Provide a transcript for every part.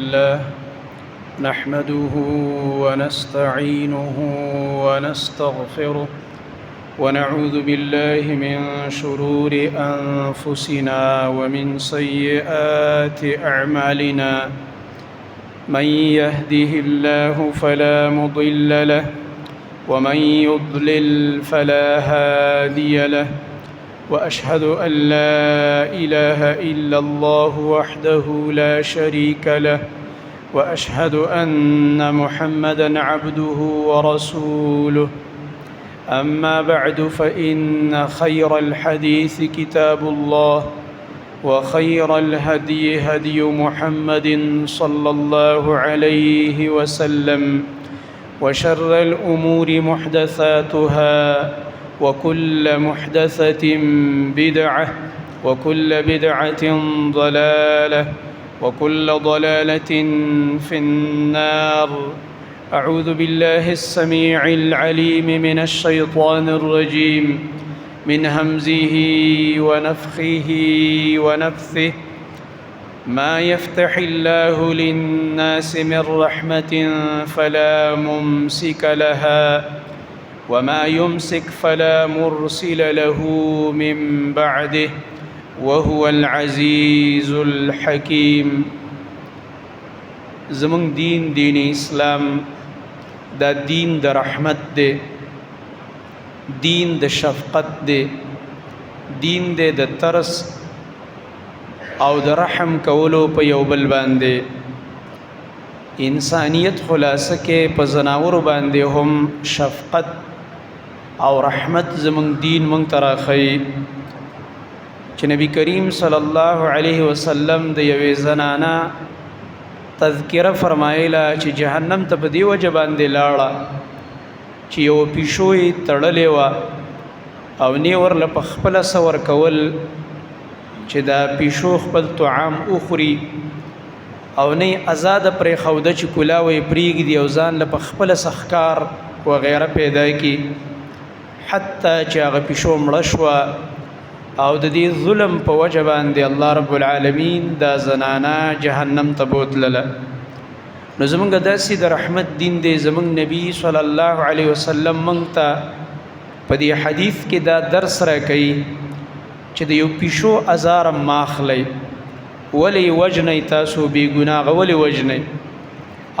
لله نحمده ونستعينه ونستغفره ونعوذ بالله من شرور أنفسنا ومن سيئات أعمالنا من يهده الله فلا مضل له ومن يضلل فلا هادي له وأشهد أن لا إله إلا الله وحده لا شريك له وأشهد أن محمدًا عبده ورسوله أما بعد فإن خير الحديث كتاب الله وخير الهدي هدي محمد صلى الله عليه وسلم وشر الأمور محدثاتها وكل محدثة بدعة وكل بدعة ضلالة وكل ضلالة في النار. أعوذ بالله السميع العليم من الشيطان الرجيم من همزه ونفخه ونفثه. ما يفتح الله للناس من رحمة فلا ممسك لها وما يمسك فلا مرسل له من بعده وهو العزيز الحكيم. زمون دین اسلام دا دین د رحمت دے، دین د شفقت دے، دین دے د ترس او د رحم کولو په یو بل باندې. انسانیت خلاصه کې په زناور باندې هم شفقت او رحمت زمون دین مونږ ته راښيي چې نبی کریم صلی الله علیه وسلم د یوې زنانه تذکره فرمایله چې جهنم ته په دې وجه باندې لاړه چې یو پیشو یې تړلې وه او نه ورله په خپله څه ورکول چې دا پیشو خپل طعام وخوري او نه یې ازاده پرېښوده چې کلاوه یې پرېږدي او ځان له په خپله څه ښکار وغیره پیدا کړي، حتی چې هغه پیشو مړه شوه او د دې ظلم په وجه باندې الله رب العالمین دا زنانه جهنم ته بوتلله. نو زمونږ داسې د رحمت دین دی. زمونږ نبی صلی الله علیه وسلم مونږ ته په دې حدیث کې دا درس راکوي چې د یو پیشو ازار مه اخلئ، ولې وژنئ؟ تاسو بې ګناهه ولې وژنئ؟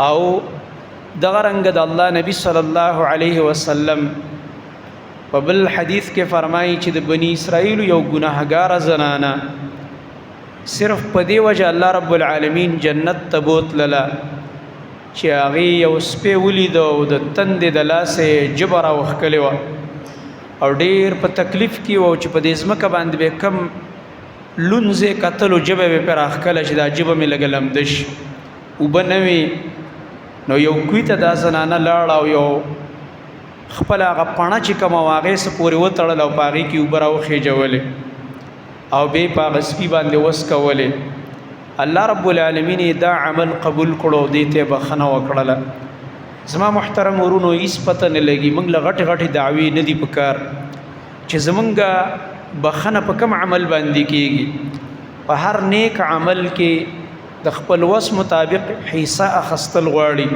او دغه رنګه د الله نبی صلی الله علیه وسلم په بل حدیث کې فرمایي چې د بنی اسرائیل یو ګناهګاره زنانه صرف په دې وجه الله رب العالمین جنت ته بوتلله چې هغې یو سپی ولیده او د تندې د لاسې ژبه راوښکلې وه او ډېر په تکلیف کې و چې په دې ځمکه باندې به کم لونځ یې کتلو ژبه به پرې راښکله چې دا ژبه مې لږه لمده شي، اوبه نه وي. نو یو کوی ته دا زنانه لاړه او یو خپل هغه پاڼه چې کومه وه هغې څه پورې وتړله او په هغې کې اوبه راوخېجولې او بیا په هغه سپي باندې وسکولې. الله رب العالمین یې دا عمل قبول کړو او دې ته یې بخښنه وکړله. زما محترم ورونو، هېڅ پته نه لګي موږ له غټې غټې دعوې نه دي په کار چې زمونږ بخښنه په کوم عمل باندې کېږي. په هر نیک عمل کې د خپل وس مطابق حصه اخیستل غواړي.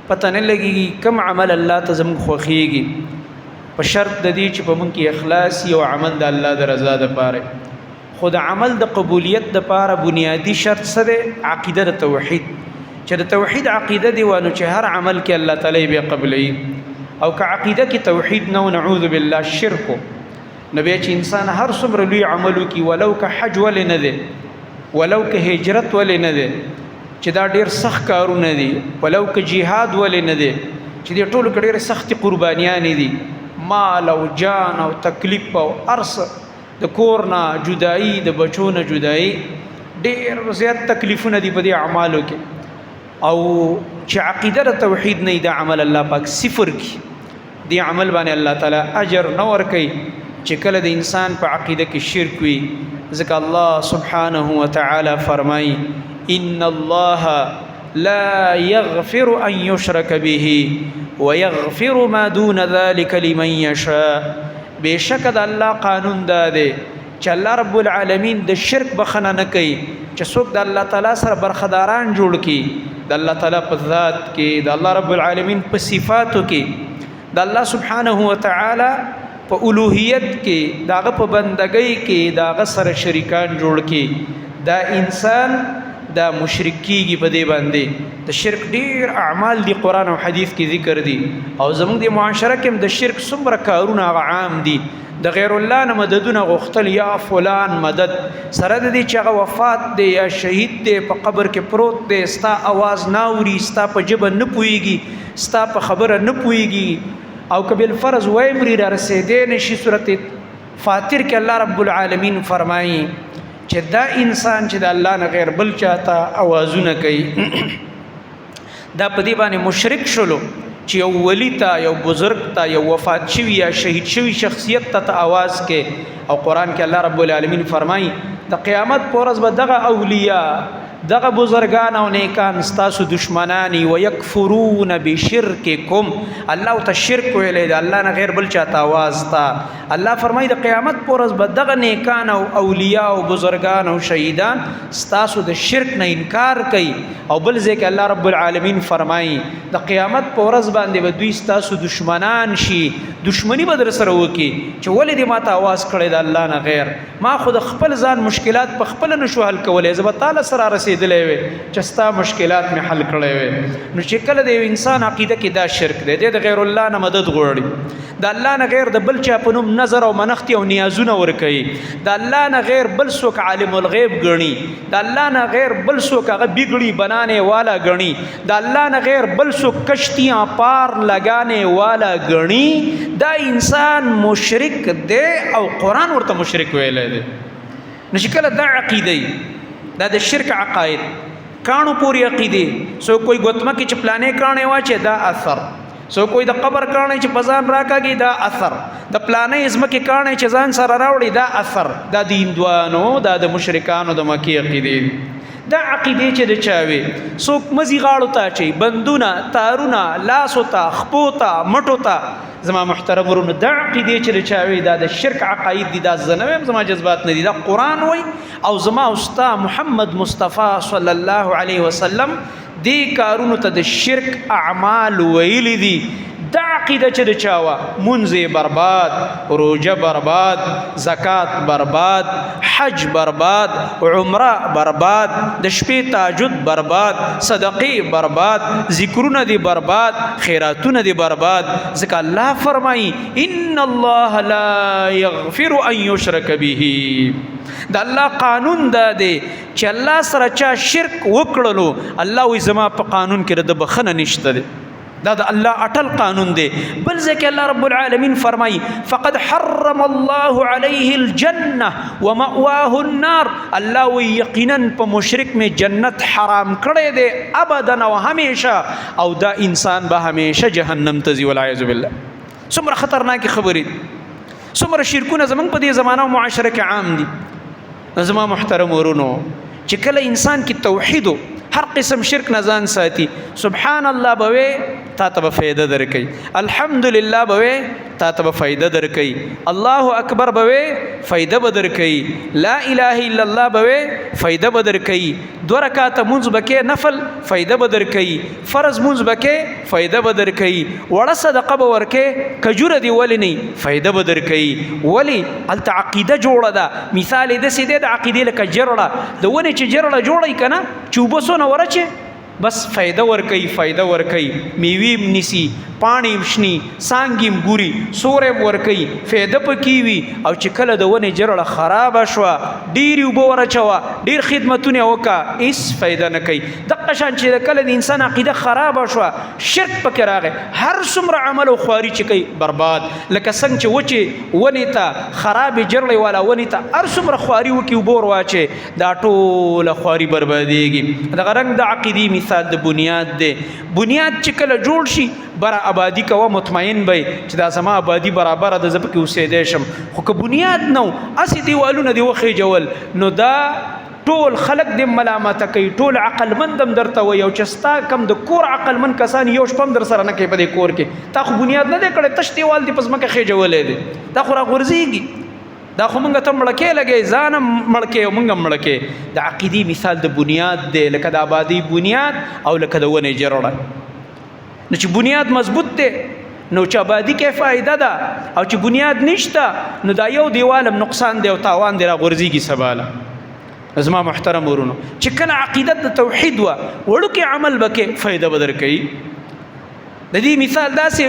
پته نه لګېږي کوم عمل الله ته زموږ خوښېږي، په شرط د دې چې په موږ کې اخلاص وي او عمل د الله د رضا دپاره. خو د عمل د قبولیت دپاره بنیادي شرط څه دی؟ عقیده د توحید. چې د توحید عقیده دی وانو چې هر عمل کې الله تعالی بیا قبلوي. او که عقیده کې توحید نه و نعوذ بالله شرک نو بیا چې انسان هر څومره لوی عمل وکړي، ولو که حج ولې نه دی، ولو که هجرت ولې نه دی، چې دا ډېر سخت کارونه دي، ولو که جهاد ولې نه دی چې دې ټولو کې ډېرې سختې قربانیانې دي، مال او جان او تکلیف او هر څه، د کور نه جدایي، د بچو نه جدایي، ډېر زیات تکلیفونه دي په دې اعمالو کې. او چې عقیده د توحید نه دا عمل الله پاک صفر کړي، دې عمل باندې الله تعالی اجر نه ورکوي چې کله د انسان په عقیده کې شرک وي. ځکه الله سبحانه وتعالی فرمایي ان الله لا يغفر ان يشرك به ويغفر ما دون ذلك لمن يشاء. بشک د الله قانون دا دی چې الله رب العالمین د شرک بخنه نه کوي چې څوک د الله تعالی سره برخداران جوړ کړي د الله تعالی په ذات کې د الله رب العالمین په صفاتو کې د الله سبحانه وتعالى په اولوهیت کې داغه په بندګۍ کې داغه سره شریکان جوړ کړي دا انسان دا مشرک کیږي په دې باندې د شرک ډیر اعمال دی قران او حدیث کې ذکر دي او زموږ د معاشره کې د شرک څومره کارونه عام دي د غیر الله نه مددونه غوښتل یا فلان مدد سره د دې چې هغه وفات دی یا شهید دی په قبر کې پروت دی ستا आवाज ناوري ستا په جبه نه پويږي ستا په خبره نه پويږي او کبل فرض وایمري را رسیدې نشي سورته فاتر کې الله رب العالمین فرمایي چې دا انسان چې د الله نه غیر بل چاته اوازونه کوي دا په دې باندې مشرک شلو چې یو ولی ته یو بزرگ ته یو وفات شوی یا شهید شوی شخصیت ته आवाज کې او قران کې الله رب العالمین فرمایي د قیامت پر ورځ به دغه اولیاء دغه بزرگان او نیکان ستاسو دشمنانی و یکفرون بشرککم الله ته شرک ویلې د الله نه غیر بل چاته आवाज تا الله فرمایي د قیامت پر ورځ به دغه نیکان او اولیاء او بزرگان او شهیدان ستاسو د شرک نه انکار کوي او بل ځکه الله رب العالمین فرمایي د قیامت پر ورځ باندې به دوی ستاسو دشمنان شي دشمنی به در سره وکي چې ولې دې ماته आवाज کړی د الله نه غیر ما خود خپل ځان مشکلات په خپل نشو حل کولای زه به تعالی سره رسیدلې وي چې ستا مشکلات می حل کړی وي نو چې کله د انسان عقیده کې دا شرک دی د غیر الله نه مدد غواړي د الله نه غیر د بل چا په نوم نظر او منښت او نیازونه ور کوي د الله نه غیر بل څوک عالم الغیب ګڼي د الله نه غیر بل څوک هغه بګړي بنانے والا ګڼي د الله نه غیر بل څوک کشتیاں پار لگانے والا ګڼي دا انسان مشرک دی او قران ورته مشرک ویلی دی نشکله دا عقیده دا د شرک عقاید کانو پوری عقیده سو کوئی گوتما کی چپلانے کانے واچے دا اثر سو کوئی د قبر کانے چې پزان راکاږي دا اثر د پلانې ازمکه کانے چې ځان سره راوړي دا اثر دا دیندوانو دا د مشرکانو د مکی عقیده دا عقیده چې د چاوي څوک مزي غاړو ته چي بندونه تارونه لاسو ته خپو ته مټو ته زما محترم ورونو دا عقیده چې د چاوي دا د شرک عقاید دي دا زنویم زما جذبات نه دي دا قران وای او زما استاد محمد مصطفی صلی الله علیه وسلم دی کارونو ته د شرک اعمال ویل دي دا عقیده چې د چاوا منځ برباد روزه برباد زکات برباد حج برباد عمره برباد د شپې تهجد برباد صدقې برباد ذکرونه دي برباد خیراتونه دي برباد ځکه الله فرمایي ان الله لا یغفر ان یشرک به د الله قانون دا دی چې الله سره چا شرک وکړلو الله وي زما په قانون کې د بخنه نشته دی دا د الله اٹل قانون دی بل ځکه الله رب العالمین فرمایي فقد حرم الله عليه الجنه ومأواه النار الله وی یقینا په مشرک می جنت حرام کړی دی ابدا او همیشه او دا انسان به همیشه جهنم ته ځي والعیاذ بالله څومره خطرناک خبرې څومره شرکونه زمونږ په دې زمانه او معاشره کې عام دي زما محترم ورونو چې کله انسان کې توحید هر قسم شرک نزان ساتي سبحان الله بوي تا ته فائدہ درکې الحمدلله بوي تا ته فائدہ درکې الله اکبر بوي فائدہ بدرکې لا اله الا الله بوي فائدہ بدرکې دو رکعات منځ بکې نفل فائدہ بدرکې فرض منځ بکې فائدہ بدرکې وړه صدقه ورکې کجوره دی ولې نه فائدہ بدرکې ولی الت عقیده جوړه ده مثال دې سیده د عقیده لکه جرړه د ونی چې جرړه جوړی کنه چوبسونه ورچه بس فائدہ ورکي میویم نسی پانیم شنی سانگیم ګوري سورې ورکي فائدہ پکې وي او چې کله د ونی جرړه خراب شوه ډیر وب ورچوا ډیر خدمتونه وکا هیڅ فائدہ نه کوي د قشان چې کله د انسان عقیده خراب شوه شرک پکې راغی هر څومره عمل او خواري چې کوي برباد لکه څنګه چې وچه ونی ته خراب جرړه والا ونی ته هر څومره خواري وکي وبور واچه دا ټول خواري برباديږي د غرنګ د عقیدی مثال د بنیاد دی بنیاد چې کله جوړ شي برا آبادی کوه مطمئن بی چې دا زما آبادی برابر د زب کې اوسېدې شم خو که بنیاد نو اسی دیوالونه دی وخی جول نو دا ټول خلق د ملامت کوي ټول عقل مندم درته وي او چستا کم د کور عقل من کسان یو شپم در سره نه کوي په دې کور کې تا خو بنیاد نه دی کړی تش دیوال دی پس مکه خې جولې دی دا خو را غورځيږي دا خو مونږ ته مړه کې لګې ځان هم مړ کې او مونږ هم مړه کې. د عقیدې مثال د بنیاد دی، لکه د آبادی بنیاد او لکه د ونې جرړه. نو چې بنیاد مضبوط دی نو چې آبادی کې فائدہ ده، او چې بنیاد نشته نو دا یو دیوال هم نقصان دی او تاوان دی راغورځېږي سباله. زما محترم ورونو، چې کله عقیدت د توحید وه وړوکې عمل به کې فایده به درکوي. د دې مثال داسې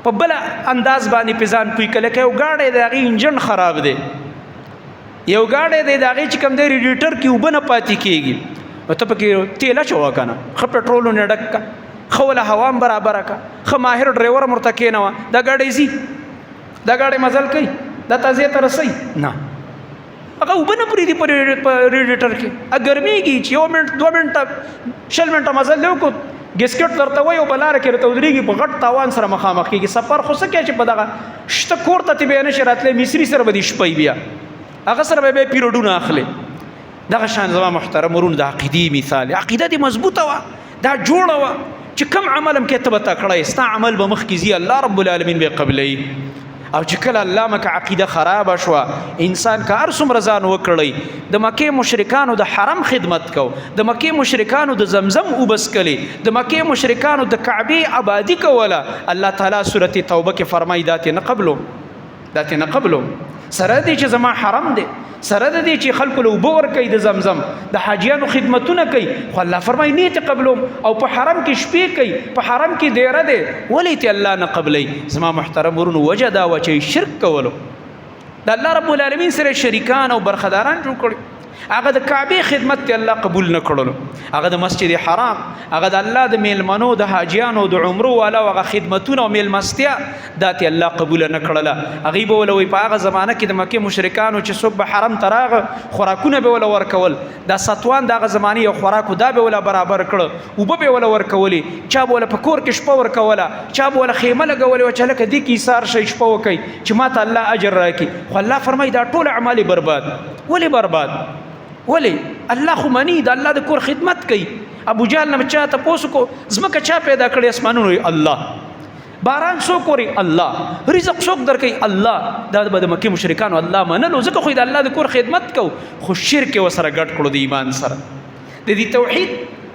په بل انداز باندې په ځان پوي کله کې یو گاډی د هغې انجن خراب دی، یو گاډی دی د هغې چې کوم دی ریډیټر کې اوبه نه پاتې کېږي، نو ته پکې تیل اچوه که نه، ښه پټرولونه ډک که، ښه وله هوا هم برابره که، ښه ماهر ډریور هم ورته کېنوه، دا گاډی ځي، دا گاډی مزل کوي، دا تازې ته رسوي نه، هغه اوبه نه پرېږدي په ریډیټر کې، ګرمېږي چې 1 منټ 2 منټه 20 منټه مزل دی وکړو، ګسکټ درته وایي او په لاره کې درته ودرېږي، په غټ تاوان سره مخامخ کېږي. سفر خو څه کوي چې په دغه شته کور ته تې بیا نه شي راتلی، مصري سره به دې شپی بیا هغه سره به بیا پیریډونه اخلي. دغه شان زما محترم ورونو د عقیدې مثال، عقیده دې مضبوطه وه، دا جوړه وه چې کوم عمل هم کې ته به تکړه یې، ستا عمل به مخکې ځي، الله رب العالمین به یې قبلوي. او چې کله الله مکه عقیده خرابه شوه، انسان که هر څومره ځان وکړی، د مکې مشرکانو د حرم خدمت کو، د مکې مشرکانو د زمزم اوبس کلی، د مکې مشرکانو د کعبې آبادي کوله، الله تعالی سورت توبه کې فرمایي دا تې نه قبلو، دا تې نه قبلو. سره دی چې زما حرم دی، سره د دې چې خلکو له اوبه ورکوي د زمزم، د حاجیانو خدمتونه کوي، خو الله فرمایي نه یې قبلوم، او په حرم کې شپې کوي، په حرم کې دیره دی، ولې ته الله نه قبلوي؟ زما محترم ورونو وجه دا وه چې شرک کولو، د الله رب العالمین سره شریکان او برخداران جوړ کړي. هغه د کعبې خدمت ته الله قبول نه کړلو، هغه د مسجد حرام، هغه د الله د میلمنو د حاجیانو د عمرو والا هغه خدمتونه او میلمستیا دا ته الله قبول نه کړله. هغې به وله وایي په هغه زمانه کې د مکې مشرکانو چې څوک به حرم ته راغه خوراکونه به وله ورکول، دا سطوان د هغه زمانې یو خوراکو دا به وله برابر کړه، اوبه به وله ورکولې، چا به وله په کور کې شپه ورکوله، چا به وله خیمه لګولې وه چې هلکه دې کې ایثار شئ شپه وکئ چې ما ته الله اجر راکړي. خو الله فرمایي دا ټول اعمال برباد. ولې برباد؟ ولی الله خو منی د الله د کور خدمت کوي. ابو جهل نه چا تپوس کو ځمکه چا پیدا کړی؟ اسمانونو الله. باران څوک وري؟ الله. رزق څوک درکوي؟ الله. دا به د مکې مشرکانو الله منلو، ځکه خو د الله د کور خدمت کو، خو شرک وسره ګډ کړو د ایمان سره، د دې توحید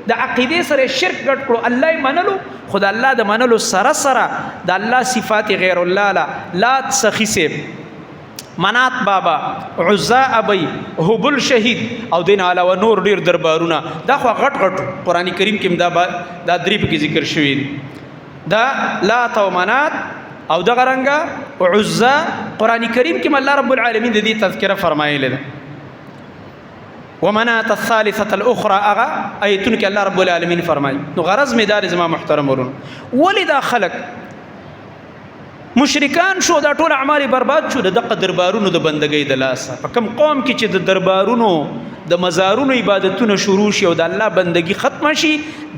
د عقیدې سره شرک ګډ کړو، الله یې منلو، خو د الله د منلو سره سره د الله صفات غیر الله لات سخی سیب، منات بابا، عزا ابی، هبل شهید او دین علاوه نور ډیر دربارونه، دا خو غټ غټ قرآن کریم کې دا درې پکې ذکر شوي دي، دا لات او منات او دغه رنګه عزا قرآن کریم کې الله رب العالمین د دې تذکره فرمایلی ده. ومنات الثالثه الاخرى هغه آیتونه کې الله رب العالمین فرمایي. نو غرض مې دا زما محترم ورونو، ولې دا خلک مشرکان شو، دا ټول اعمال برباد شو د دغه دربارونو د بندګۍ د لاسه. په کوم قوم کې چې د دربارونو د مزارونو عبادتونه شروع شي او د الله بندګي ختم شي،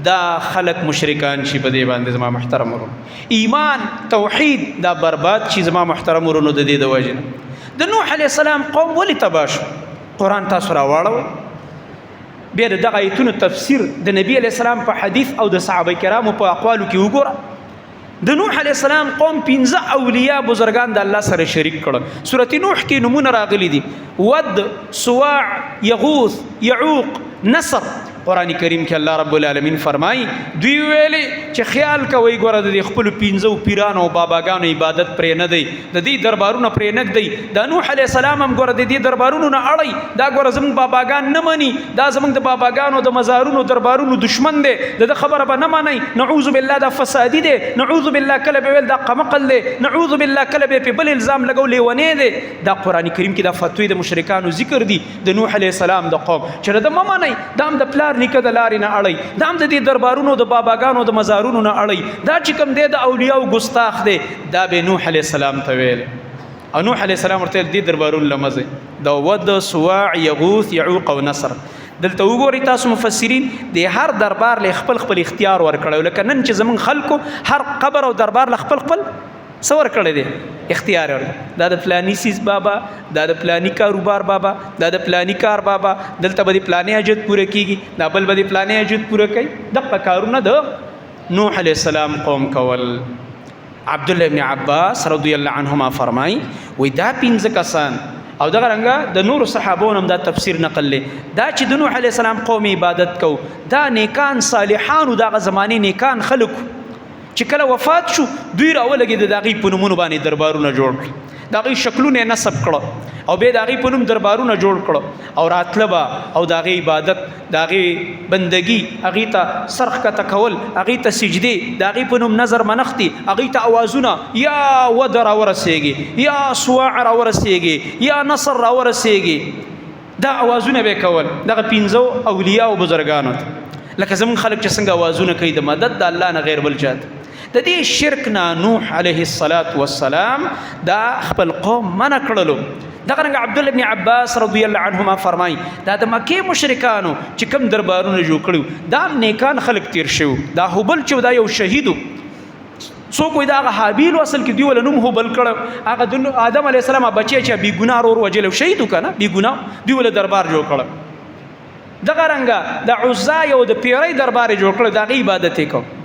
دا خلق مشرکان شي. په دې باندې زما محترم ورونو ایمان توحید دا برباد شي زما محترم ورونو د دې د وجه نه. د نوح علیه السلام قوم ولې تباه شو؟ قرآن تاسو راواړوئ، بیا د دغه آیتونو تفسیر د نبی علیه السلام په حدیث او د صحابه کرامو په اقوالو کې وګوره. د نوح علیه السلام قوم 15 اولیاء بزرگان د الله سره شریک کړه. سورۃ نوح کې نمونه راغلي دي، ود، سواع، یغوث، یعوق، نصر. قرآن کریم کې الله رب العالمین فرمایي دوی ویلې چې خیال کوئ ګوره د خپلو 15 پیرانو او باباګانو عبادت پرې نه دی، د دې دربارونه پرې نه ږدئ. د نوح علیه السلام هم ګوره د دې دربارونو نه اړئ، دا ګوره زموږ باباګان نه مني، دا زموږ د باباګانو د مزارونو دربارونو دشمن دی، د خبره به نه منئ، نعوذ بالله دا فسادي دی، نعوذ بالله کله به ویل دا قمقل دی، نعوذ بالله کله به په بل الزام لګو لیونی دی. دا قرآن کریم کې دا فتوی د مشرکانو ذکر دي د نوح علیه السلام د قوم، چې دا مه منئ، دا هم د پلار نیکه د لارې نه اړئ، دا هم د دې دربارونو د باباګانو د مزارونو نه اړئ، دا چې کوم دی د اولیاو ګستاخ دی. دا به نوح علیه السلام ته ویل، او نوح علیه السلام ورته دې دربارونو له مزئ دا ود، سواع، یغوث، یعوق او نصر. دلته وګورئ تاسو مفسرین د هر دربار له خپل خپل اختیار ورکړی، لکه نن چې زموږ خلکو هر قبر او دربار له خپل خپل څه ورکړی دی؟ اختیار ورکړی. دا د فلانی سیز بابا، دا د فلانی کاروبار بابا، دا د فلانی کار بابا، دلته به د فلانی حاجت پوره کیږي، دا بل به د فلانی حاجت پوره کوي. دغه کارونه د نوح علیه السلام قوم کول. عبدالله ابن عباس رضی الله عنهما فرمایي وایي دا 15 کسان او دغه رنګه د نور صحابون هم دا تفسیر نقل لې دا چې د نوح علیه السلام قوم عبادت کو دا نیکان صالحان دغه زمانی نیکان خلق چې کله وفات شو دوی راولګي د دغې په نومونو باندې دربارونه جوړ کړل دغې شکلونه نصب کړه او بیا دغې په نوم دربارونه جوړ کړه او راتله به او دغې عبادت دغې بندگی هغې ته سرخ کته کول هغې ته سجدې دغې په نوم نظر منښتي هغې ته اوازونه یا ود راورسېږي یا سواع راورسېږي یا نصر راورسېږي دا اوازونه به کول دغه پنځو اولیاء او بزرګانو لکه زمونږ خلک چې څنګه اوازونه کوي د مدد د الله نه غیر بل چاته د دې شرک نه نوح علیه السلام دا خپل قوم منع کړلو دغه رنګ عبد الله ابن عباس رضی الله عنهما فرمایي دا د مکې مشرکانو چې کوم دربارونه جوړ کړو دا نیکان خلک تیر شو دا هبل چې دا یو شهیدو څوک وي دا هغه حابیل اصل کې دی ول نوم هبل کړ هغه د آدم علیه السلام بچی چې بی ګناه ور وجل شهیدو کنه بی ګناه دی ول دربار جوړ کړ دغه رنګ د عزا یو د پیری دربار جوړ کړ دا غي عبادت وکړ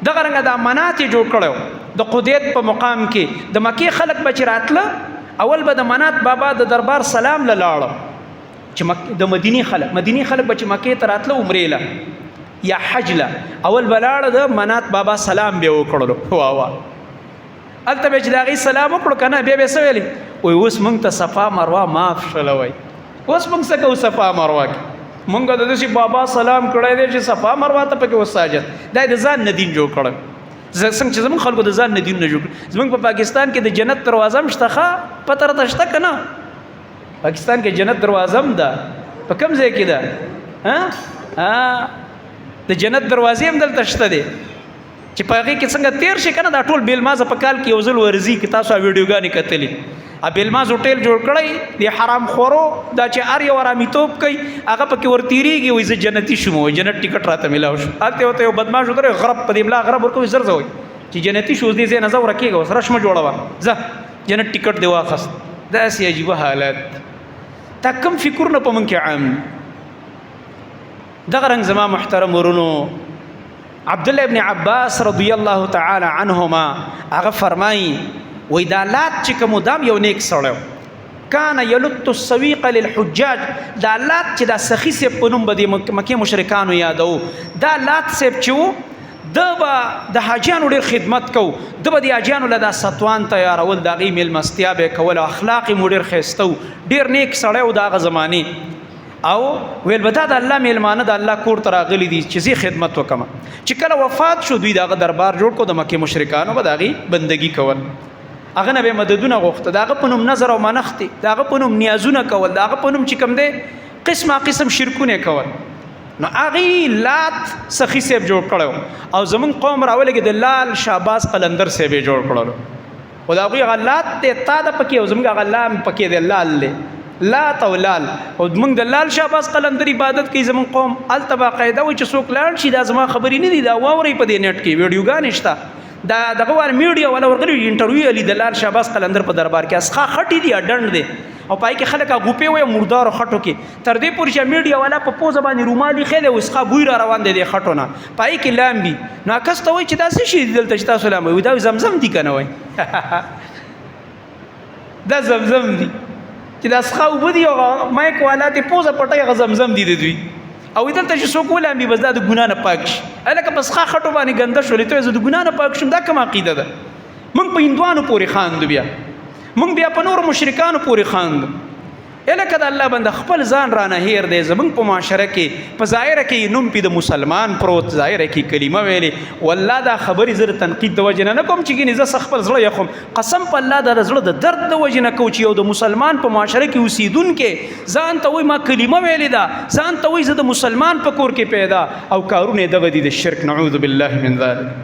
دغه رنګه د منات جوړ کړو د قدیت په مقام کې د مکې خلک بچ راتله اول به د منات بابا د دربار سلام لاړ چې د مدینی خلک بچ مکې ته راتله عمرې له یا حج له اول بلاړ د منات بابا سلام به وکړلو وا وا الته به چې دغه سلام وکړو کنه به سویلی وای اوس مونږ ته صفا مروه معاف شلوي اوس مونږ څه کو صفا مروه مونږ د دې بابا سلام کړی دی چې صفا مروه ته پکې وساجد دا د ځان نه دین جوړ کړ څنګه چې زموږ خلکو د ځان نه دین نه جوړ کړ زموږ په پاکستان کې د جنت دروازه هم شته ښه پته راته شته که نه پاکستان کې جنت دروازه هم ده په کوم ځای کې ده د جنت دروازې هم دلته شته دی چې په هغې کې څنګه تیر شي که نه دا ټول بیلمازه په کال کې یو ځل ورځي که تاسو ویډیوګانې کتلې بیلماز هوټل جوړ کړی د حرام خورو دا چې هر یو آرامیتوب کوي هغه پکې ورتیریږي وایي زه جنتي شوم وایي جنت ټکټ راته میلاو شو هلته ورته یو بدماش ودرې غرب په دې ملا غرب ورکوي زر زه وایي چې جنتي شو دې ځای نه زه ورکېږه اوس رشمه جوړوه ځه جنت ټکټ دې واخست داسې عجیبه حالت دا کوم فکرونه په موږ کې عام دغه رنګ زما محترم ورونو عبدالله ابن عباس رضی الله تعالی عنهما هغه فرمایي وای دا لات چې کوم دام یو نیک سړی کان یلت السویق للحجاج دا لات چې دا سخی سه په نوم بده مکه مشرکانو یادو دا لات سه چې د با د حاجیانو ډیر خدمت کو د به د حاجیانو له دا ستوان تیارول د غي مل مستیا به کول اخلاق مډیر خستو ډیر نیک سړی او دا غ زمانی او ویل بدا د الله میلمانه د الله کور تر غلی دي چې زی خدمت وکم چې کله وفات شو دوی دا دربار جوړ کو د مکه مشرکانو به دا غي بندگی کول هغه نه به مددونه غوښته داغه په نوم نظر او منښتي داغه په نوم نیازونه کول داغه په نوم چې کوم دی قسمه قسم شرکونه کول نو هغه لات سخی سیب جوړ کړو او زمون قوم راولګي د لال شاباز قلندر سیب جوړ کړو او دا غي غلات ته تا د پکې او زمونږ غلام پکې د لال له لات او لال او موږ د لال شاباز قلندر عبادت کوي زمون قوم التبا قاعده و چې څوک لاړ شي دا زما خبرې نه دي دا واوري په دې نت کې ویډیوګان شته دا دغه ور میډیا ولا ورغلی انټرویو علی دلال شاباز قلندر په دربار کې اسخه خټی دی ډند دی او پای کې خلک غوپې وي مردار خټو کې تر دې پورې چې میډیا ولا په پوزه باندې رومالي خېله وسخه بوی را روان دی خټو نه پای کې لامبي نو کسته وي چې دا څه شي دلته چې تاسو لامبي دا زمزم دی کنه وای دا زمزم دی چې دا اسخه وبدي او مایک والا ته پوزه پټي زمزم دی دوی او دلته چې څوک ولامبي بس دا د ګنا نه پاک شي الکه بس ښه خټو باندې ګنده شولې ته زه د ګنا نه پاک شم دا کوم عقیده ده موږ په هندوانو پورې خاندو بیا موږ بیا په نور مشرکانو پورې خاندو الکه د الله بنده خپل ځان رانه هیر دی زمونږ په معاشره کې په ظاهره کې نوم پې د مسلمان پروت ظاهره کې کلمه ویلې والله دا خبرې زه د تنقید د وجې نه کوم چې ګینې زه خپل زړه یخم قسم په الله د زړه د درد د وجې نه کوم چې یو د مسلمان په معاشره کې اوسیدونکې ځان ته وایي ما کلمه ویلې ده ځان ته وایي زه د مسلمان په کور کې پیدا او کارونه دغه دي د شرک نعوذ بالله من ذلک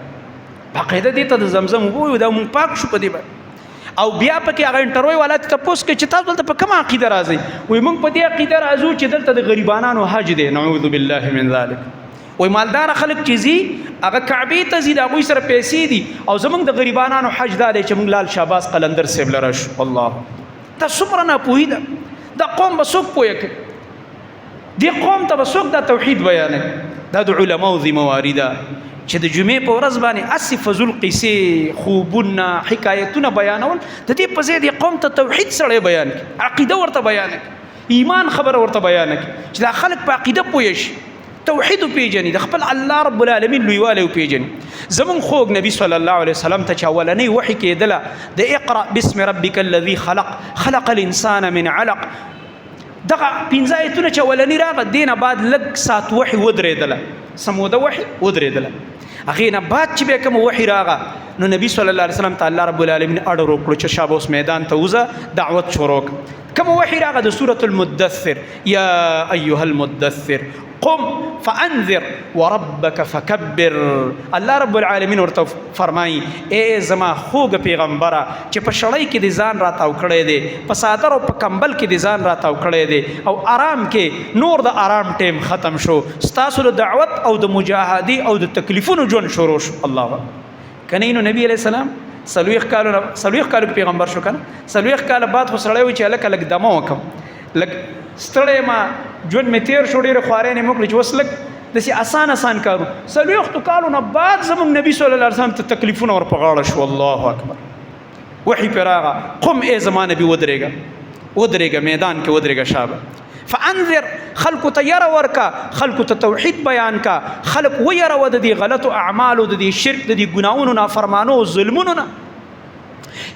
باقاعده دې ته د زمزم وایو دا مونږ پاک شو په دې باندې او بیا پکې هغه انټرویو والا ته تاسو کې چې تاسو دلته په کومه عقیده راځي وای موږ په دې عقیده راځو چې دلته د غریبانو حج دی نعوذ بالله من ذلک وای مالدار خلک چې زی هغه کعبه ته زی د ابو سره پیسې دي او زمونږ د غریبانو حج دی چې موږ لال شاباز قلندر سیب لرش الله تاسو پر نه پوهیده دا قوم بسوک پوهه دی قوم ته بسوک دا توحید بیانې دا د علماو ذمہ واری ده چې د جمعې په ورځ باندې اسی فضل قصې خوبونه حکایتونه بیانول د دې په ځای د قوم ته توحید سره بیان کړي، عقیده ورته بیان کړي، ایمان خبره ورته بیان کړي چې دا خلک په عقیده پوه شي، توحید پیژني، د خپل الله رب العالمین لویوالی پیژني. زمون خوږ نبی صلی الله علیه وسلم ته چې اولنۍ وحی کېدله د اقرأ باسم ربک الذي خلق الانسان من علق، دغه 15 آیتونه چې اولنی راغه دینه بعد لږ سات وحی ودرېدله، سموده وحی ودرېدله، هغې نه بعد چې بیا کوم وحی راغه نو نبی صلی الله علیه وسلم ته الله رب العالمین اډر وکړو چې شابه اوس میدان ته وځه دعوت شروع کړه. کوم وحی راغه د سورة المدثر، یا ایها المدثر قم فانذر وربك فكبر. الله رب العالمین ورته فرمایي اے زما خوږ پیغمبره چې په شړۍ کې د ځان راتاو کړی دی، په صادر او په کمبل کې د ځان راتاو کړی دی، او آرام کې نور د آرام ټیم ختم شو، ستاسو د دعوت او د مجاهدي او د تکلیفونو ژوند شروع شو. الله کنه نو نبی علیہ السلام سلویخ کالو پیغمبر شو کنه، سلویخ کال بعد خو سړی وي چې هلکه لږ دمه وکم، لږ ستړی ما ژوند مې تیر شو، ډېرې خوارۍ مې وکړې چې اوس لږ داسې آسان کارو. څلوېښتو کالو نه بعد زموږ نبي صلی الله علیه وسلم ته تکلیفونه ور په غاړه شو. الله اکبر. وحی پرې راغه، قم ای زما نبي ودرېږه میدان کې ودرېږه شابه. فانذر خلکو ته یره ورکا، خلکو ته توحید بیان کا، خلک ویروه د دې غلطو اعمالو، د دې شرک، د دې ګناهونو، نافرمانو او ظلمونو نه.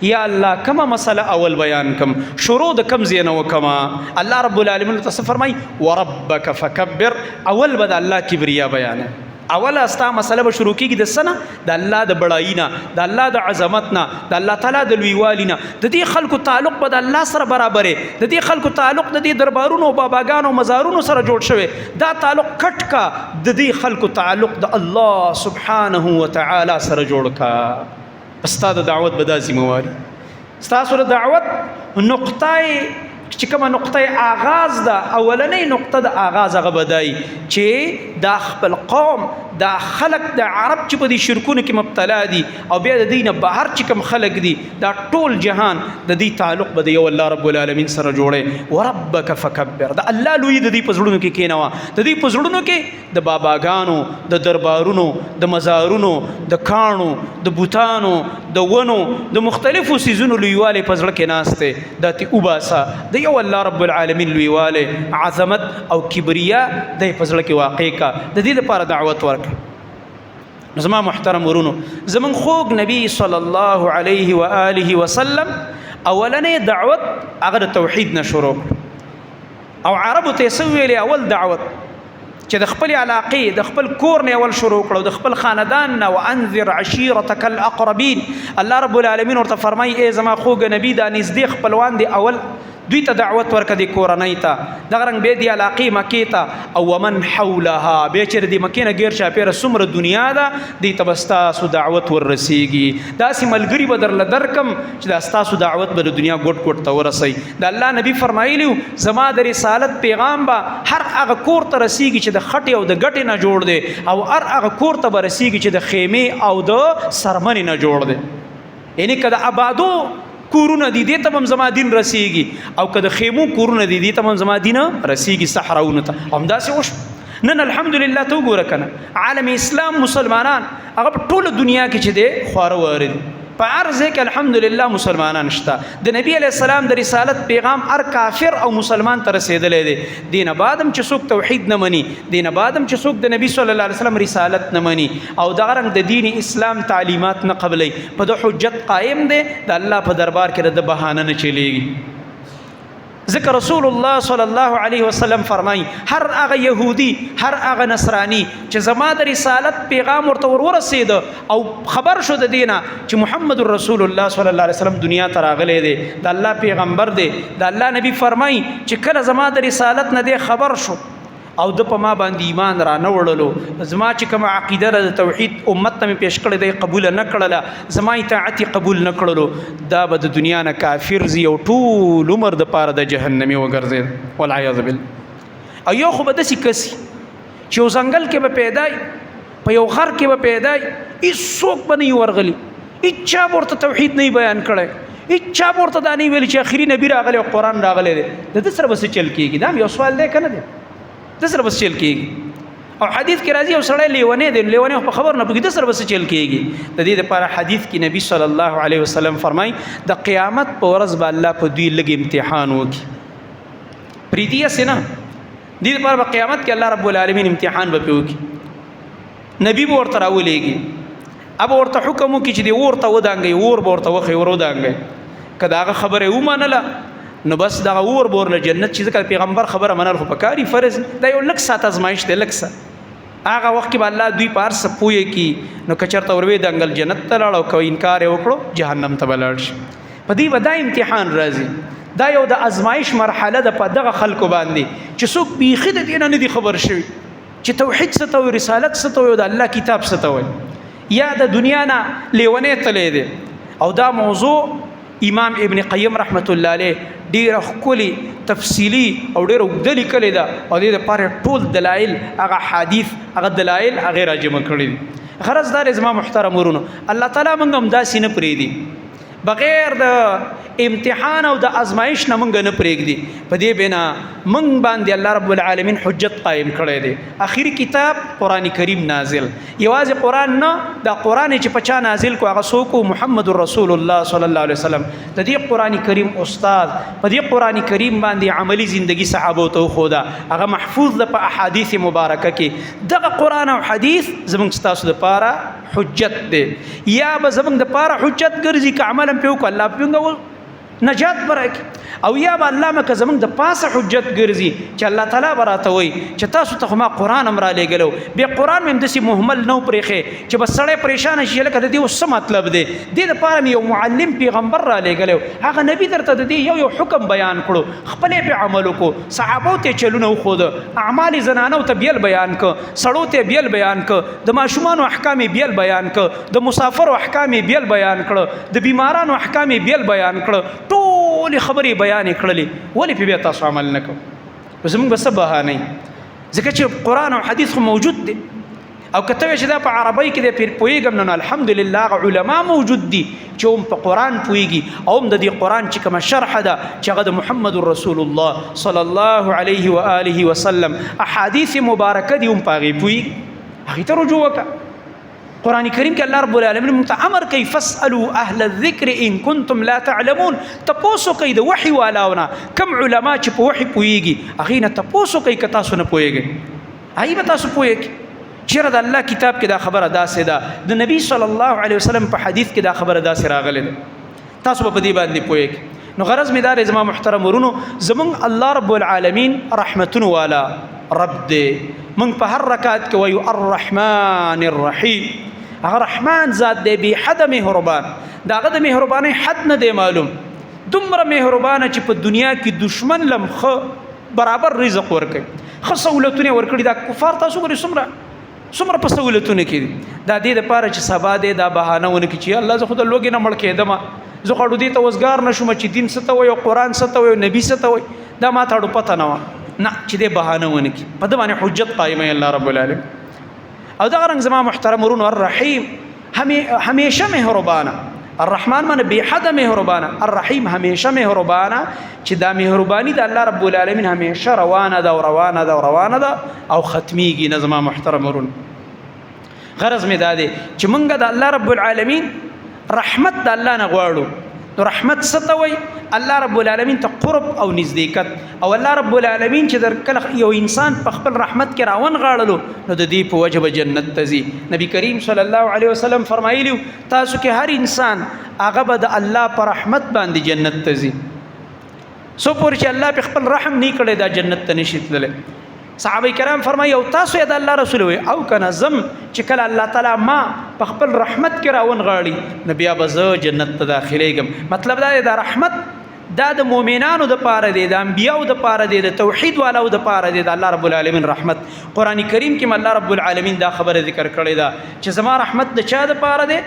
یا الله کما مسله اول بیان کم، شروع د کم زینه وکما. الله رب العالمین ته فرمای وربک فکبر، اول به د الله کبریا بیان، اول استا مسله به شروع کیږي د سنه د الله د بڑایینا، د الله د عظمتنا، د الله تعالی د لویوالینا. د دې خلکو تعلق به د الله سره برابرې، د دې خلکو تعلق د دې دربارونو باباګانو مزارونو سره جوړ شوی، دا تعلق کټ کا، د دې خلکو تعلق د الله سبحانه وتعالى سره جوړ کا. ستا د دعوت به دا ذمواري، ستاسو د دعوت نقطه چې کومه نقطه آغاز ده، اولنۍ نقطه د آغاز هغه بدای چې دا خپل قوم، دا خلق د عرب چې په دې شرکونو کې مبتلا دي او بیا د دې نه بهر چې کوم خلق دي، دا ټول جهان د دې تعلق به د یو الله رب العالمین سره جوړي. وربک فکبر، د الله لوی د دې په زړونو کې کېنوه، د دې په زړونو کې د باباګانو، د دربارونو، د مزارونو، د کاڼو، د بوتانو، د ونو، د مختلفو سیزونو لویوالی په زړه کې ناسته، دا تی وباسه، د یو الله رب العالمین لویوالی، عظمت او کبریا د په زړه کې واقع کا. د دې لپاره دعوت ورک. زما محترم ورونو، زمون خوږ نبی صلی الله علیه و آله وسلم اولنې دعوت هغه د توحید نه شروع، او عربو ته سویلې اول دعوت چې د خپل علاقې، د خپل کور نه اول شروع کړو، د خپل خاندان نه. وانذر عشیرتک الاقربین، الله رب العالمین ورته فرمایي ای زما خوږ نبی دا نږدې خپلوان دي اول دوی ته دعوت ورکړه، د کورنۍ ته، دغه رنګ بیا د علاقې مکې ته، او ومن حولها، بیا چې د مکې نه غیر چاپېره څومره دنیا ده دې ته به ستاسو دعوت وررسیږي. داسې ملګري به درله درکم چې دا ستاسو دعوت به د دنیا ګوټ ګوټ ته ورسوي. د الله نبي فرمایلی و زما د رسالت پیغام به هر هغه کور ته رسیږي چې د خټې او د ګټې نه جوړ دی، او هر هغه کور ته به رسیږي چې د خیمې او د سرمنې نه جوړ دی. یعنی که د آبادو کورونه دي دې ته هم زما دین رسیږي، او که د خیمو کورونه دي دې ته هم زما دین رسیږي، صحراونو ته. همداسې وشو. نن الحمدلله ته وګوره کنه عالم اسلام مسلمانان هغه په ټوله دنیا کې چې دی خواره واره دي، په هر ځای کې الحمدلله مسلمانان شته. د نبی علیه السلام د رسالت پیغام هر کافر او مسلمان ته رسېدلی دی. دینه بعد هم چې څوک توحید نه مني، دینه بعد هم چې څوک د نبی صلی الله علیه وسلم رسالت نه مني، او دغه رنګ د دین اسلام تعلیمات نه قبلوي، په د حجت قائم دی، د الله په دربار کې د بهانه نه چلیږي. ذکر رسول الله صلی الله علیه وسلم فرمای هر هغه یهودی، هر هغه نصرانی چې زما د رسالت پیغام ورته ورسید او خبر شو د دینه چې محمد رسول الله صلی الله علیه وسلم دنیا ته راغلی دی، د الله پیغمبر دی، د الله نبی فرمای چې کله زما د رسالت نه دی خبر شو او د په ما باندې ایمان را نه وړلو، زما چې کوم عقیده د توحید امت ته مې پیش کړی دی قبول نه کړله، زما اطاعت قبول نه کړلو، دا به د دنیا نه کافر زی او ټول عمر د پاره د جهنمی وګرځي والعیاذ بالله. او یو خو به داسې کسي چې یو ځنګل کې به پیدای، په یو غر کې به پیدای، هېڅوک به نه وي ورغلي، هېچا به ورته توحید نه بیان کړی، هېچا به ورته دا نه ویلي چې اخري نبي راغلی او قرآن راغلی دی. د ده سره به څه چل کېږي؟ دا هم یو سوال دی که نه دی؟ د سره بس چل کېږي. او حدیث کې راځي او سړی لیونی دی، لیونی په خبر نه پوهېږي، د سره به څه چل کېږي. د دې دپاره حدیث کې نبي صلی الله علیه وسلم فرمایي د قیامت په ورځ به الله په دوی لږ امتحان وکړي، پرېږدي هسې نه. دې دپاره به قیامت کې الله رب العالمین امتحان به پرې وکړي. نبي به ورته راولېږي، اب ورته حکم وکړي چې دې اور ته ودانګئ، اور به ورته وښیي، ور ودانګئ. که د هغه خبره یې ومنله نو بس دغه اور به ورله جنت چې ځکه پیغمبر خبره منل خو پکاري، فرض دا یو لږ ساعت ازمایش دی، لږ څه هغه وخت کې به الله دوی په هر څه پوهې کړي. نو که چېرته ور ویې جنت ته لاړ او که انکار یې وکړو جهنم ته به لاړ شي. په دې به دا امتحان راځي. دا یو د ازمایش مرحله ده په دغه خلکو باندې چې څوک بیخي د دې نه نه دي خبر شوي چې توحید څه ته وایي، رسالت څه ته وایي، او د الله کتاب څه ته وایي، یا د دنیا نه لیونی تلی دی. او دا موضوع امام ابن قیم رحمت الله علیه ډیره ښکلي تفصیلي او ډیره اوږده لیکلې ده، او دې دپاره ټول دلایل هغه حدیث هغه دلایل هغې راجمع کړي دي. غرض دا دی زما محترم ورونو، الله تعالی موږ هم داسې نه پرېږدي، بغیر د امتحان او د ازمایش نه موږ نه پرېږدي. په دې بنا موږ باندې الله رب العالمین حجت قایم کړی دی. آخري کتاب قرآن کریم نازل، یوازې قرآن نه، دا قرآن چې په چا نازل کو هغه څوک محمد رسول الله صلی الله علیه وسلم، د دې قرآن کریم استاد. په دې قرآن کریم باندې عملی زندگی صحابو ته وښوده، هغه محفوظ ده په احادیث مبارکه کې. دغه قرآن او حدیث زموږ ستاسو دپاره حجت دی، یا به زموږ دپاره حجت ګرځي که عمل په وکړو الله په نجات برکي، او یا به الله مکه زموږ د پاسه حجت ګرځي چې الله تعالی به راته وایي چې تاسو ته خو ما قرآن هم رالیږلو، بې قرآن مې همداسې مهمل نه و پرېښی چې بس سړی پریشانه شي لکه د دې اوس څه مطلب دی. دې دپاره مې یو معلم پیغمبر رالیږلی، هغه نبي درته د دې یو یو حکم بیان کړو، خپل یې پې عمل وکړو، صحابو ته یې چلونه وښوده، اعمال زنانو ته بیل بیان که، سړو ته یې بیل بیان که، د ماشومانو احکام یې بیل بیان که، د مسافرو احکام یې بیل بیان کړه، د بیمارانو احکام یې بیل بیان کړه، ټولې خبرې بیانې کړلې. ولې پې بیا تاسو عمل نه کوو؟ نو زموږ به څه بهانه ځکه چې قرآن او حدیث خو موجود دی، او که ته وایې چې دا په عربۍ کې دی پوهېږم، نو الحمدلله هغه علما موجود دي چې هم په قرآن پوهېږي، او هم د دې قرآن چې کومه شرحه ده چې هغه د محمد رسول الله صلی الله علیه و آله وسلم احادیث مبارکه دي، هم په هغې پوهېږي، هغې ته رجوع وکړه. قرآن کریم کې الله رب العالمین موږ ته امر کوي فاسألوا اهل الذکر ان کنتم لا تعلمون، تپوسو کوي د وحي والاونه، کم علما چې په وحي پوهېږي هغې نه تپوسو کوي که تاسو نه پوهېږئ، هغې به تاسو پوهېږئ چېرې د الله کتاب کې دا خبره داسې ده، د نبي صلی الله علیه وسلم په حدیث کې دا خبره داسې راغلې ده، تاسو به په دې باندې پوهېږئ. نو غرض مې دا دی زما محترم ورونو، زموږ الله رب العالمین رحمتونو والا رب دی. موږ په هر رکعت کې وایو الرحمن الرحیم، هغه رحمان ذات دی بې حده مهربان، د هغه د مهربانۍ حد نه دی معلوم، دومره مهربانه چې په دنیا کې دشمن لم ښه برابر رزق ورکوي، ښه سهولتونه یې ورکړي. دا کفار تاسو ګورئ څومره په سهولتونه کې دي، دا دې دپاره چې سبا دی دا بهانه ونه کړي چې الله زه خو د لوږې نه مړ کېدمه، زه خو اړو دې ته وزګار نه شوم چې دین څه ته وایي او قرآن څه ته وایي او نبي څه ته وایي، دا ما ته اړو پته نه وه، نه چې دې بهانه ونه کړي، په ده باندې حجت قایموي الله رب العالمین. او دغه رنګ زما محترم ورونو الرحیم همیشه مهربانه، الرحمن معنی بې حده مهربانه، الرحیم همیشه مهربانه چې دا مهرباني د الله رب العالمین همیشه روانه ده او روانه ده او روانه ده او ختمیږي نه. زما محترم ورونو غرض مې دا دی چې موږ د الله رب العالمین رحمت د الله نه غواړو. نو رحمت څه ته وایي؟ الله رب العالمین ته قرب او نزدېکت، او الله رب العالمین چې در کله یو انسان په خپل رحمت کې راونغاړلو نو د دې په وجه به جنت ته ځي. نبی کریم صلی الله علیه وسلم فرمایلی تاسو کې هر انسان هغه به د الله په رحمت باندې جنت ته ځي، څو پورې چې الله په خپل رحم نه کړی دا جنت ته نشي تللی. صحابه کرام فرمایي او تاسو یې د الله رسول وي او کنه زم چې کله الله تعالی ما په خپل رحمت کې راونغاړي نو بیا به زه جنت ته داخلیږم. مطلب دا دی دا رحمت دا د مؤمنانو دپاره دی، د انبیاو دپاره دی، د توحید والاو دپاره دی، د الله رب العالمین رحمت. قرآن کریم کې الله رب العالمین دا خبره ذکر کړې ده چې زما رحمت د چا دپاره دی؟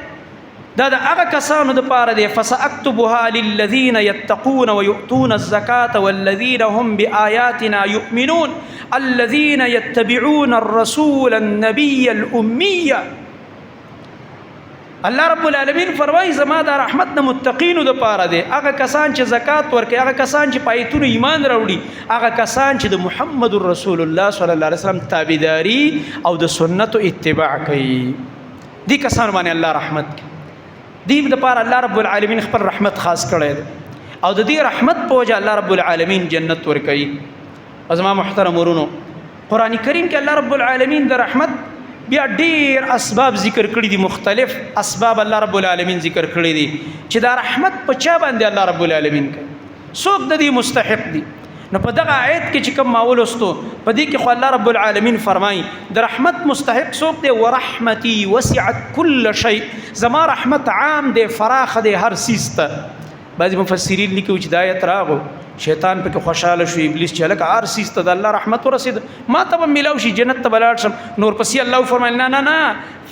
دا د هغه کسانو دپاره دی فساکتبها للذین یتقون ویؤتون الزکاة والذین هم بآیاتنا یؤمنون الذین یتبعون الرسول النبی الأمی الله رب العالمین فرمایي زما د رحمت د متقینو د پاره دی. هغه کسان چې زکات ورکوي، هغه کسان چې په آیتونو ایمان راوړي، هغه کسان چې د محمد رسول الله صلی الله علیه وسلم تابعداري او د سنتو اتباع کوي. دي کسان باندې الله رحمت کوي. دي د پاره الله رب العالمین خپل رحمت خاص کړی دی او د دې رحمت په وجه الله رب العالمین جنت ورکوي. ازما محترم ورونو، قرآن کریم کې الله رب العالمین د رحمت بیا ډیر اسباب ذکر کړی دي، مختلف اسباب الله رب العالمین ذکر کړی دي چې دا رحمت په چا باندې الله رب العالمین کوي، څوک د دې مستحق دي. نو په دغه آیت کې چې کوم ماول وستو په دې کې خو الله رب العالمین فرمایي د رحمت مستحق څوک دی؟ ورحمتي وسعت كل شيء، زما رحمت عام دی، فراخ دی، هر سیز ته. بعضی مفسرین لیکي چې د آیت راغو شیطان پکې خوشاله شو، ابلیس چې لکه هر سیز ته د الله رحمت ورسید، ما ته به ملاو شي، جنت ته بلاړ شم. نور پسې الله فرمایل نه نه نه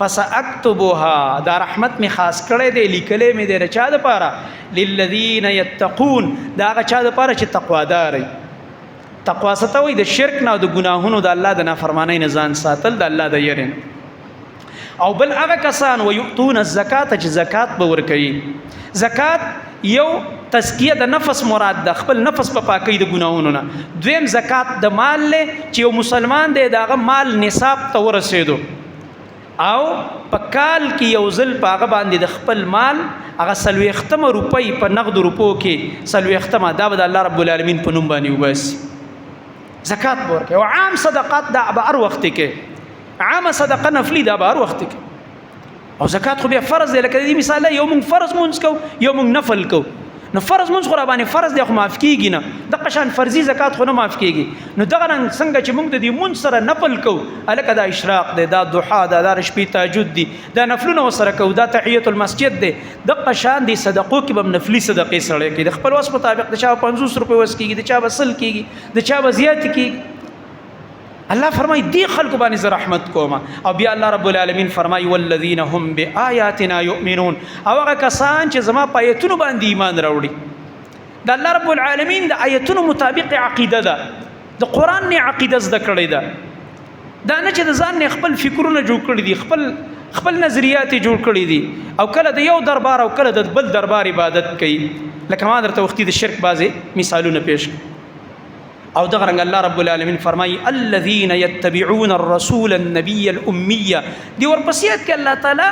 فساکتبها، دا رحمت می خاص کړی دی، لیکلې می دی چا د پاره؟ للذین یتقون، دا هغه چا د پاره چې تقوا داري. تقوا څه ته وایي؟ د شرک نه او د ګناهونو د الله د نافرمانی نه ځان ساتل، د الله د یری نه. او بل هغه کسان ویؤتون الزکات، چې زکات به ورکوي. زکات یو تزکیه د نفس مراد ده، خپل نفس په پاکی د ګناهونو نه. دویم زکات د مال له، چې یو مسلمان دی داغه مال نصاب ته ورسېدو او په کال کې یو ځل په هغه باندې د خپل مال هغه 40 روپۍ په نقد روپو کې 40 دا به د الله رب العالمین په نوم باندې وباسي. زکات به ورکوي. او عام صدقات دا به هر وخت کې، عامه صدقه نفلي دا به هر وخت کې. او زکات خو بیا فرض دی، لکه دې مثال یو مونږ فرض مونږ کو، یو مونږ نفل کو. نو فرض مونږ خو را باندې فرض دی خو معاف کیږي نه، دغه شان فرضي زکات خو نه معاف کیږي. نو دغه رنګ څنګه چې مونږ د دې مونږ سره نفل کو، الکه دا اشراق دی، دا ضحا ده، دا شپې تهجد دي، دا نفلونه سره کو، دا تحیت المسجد دی. دغه شان دي صدقو کې به نفلي صدقې سره کوي د خپل وس مطابق، د چا 50 روپۍ وس کیږي، د چا 100 کیږي، د چا زیات کیږي. الله فرمای دی خلق باندې ز رحمت کوما. او بیا الله رب العالمین فرمای والذین هم بآیاتنا یؤمنون، او هغه کسان چې زما په آیتونو باندې ایمان راوړي. د الله رب العالمین د آیتونو مطابق عقیده ده، د قران نه عقیده زده کړی ده. دا نه چې د ځان نه خپل فکرونه جوړ کړی دي، خپل نظریات جوړ کړی دي، او کله د یو دربار او کله د بل دربار عبادت کوي. لکه ما درته وختي د شرک بازي مثالونه پیش کړ. او دغه رنګ الله رب العالمین فرمایي الذين يتبعون الرسول النبي الاميه. دی ورپسې کې الله تعالی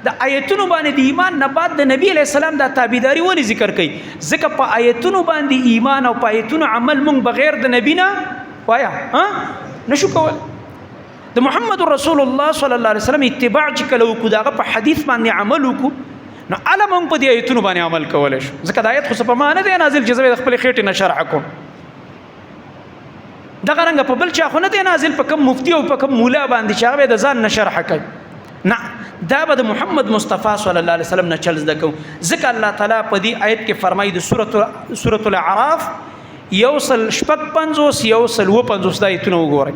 د آیتونو باندې د ایمان نه بعد د نبی علیہ السلام د تابعداري ولې ذکر کوي؟ ځکه په آیتونو باندې ایمان او په آیتونو عمل مونږ بغیر د نبی نه وایا نشو کول. د محمد رسول الله صلی الله علیه وسلم اتباع چې کله وکړو، دغه په حدیث باندې عمل وکړو، نو علم مونږ په دې آیتونو باندې عمل کولای شو. ځکه د آیت خو په معنا دی نازل چې زه خپل خېټه نه شرح کوم. دغه رنګ په بل چا خو نه دی نازل، په کوم مفتی او په کوم مولا باندې چې هغه د ځان نه شرح کوي. نه، دا به د محمد مصطفی صلی الله علیه وسلم نه چل زده کوو. ځکه الله تعالی په دې آیت کې فرمایي د سورۃ الاعراف 155 155 آیتونه وګورئ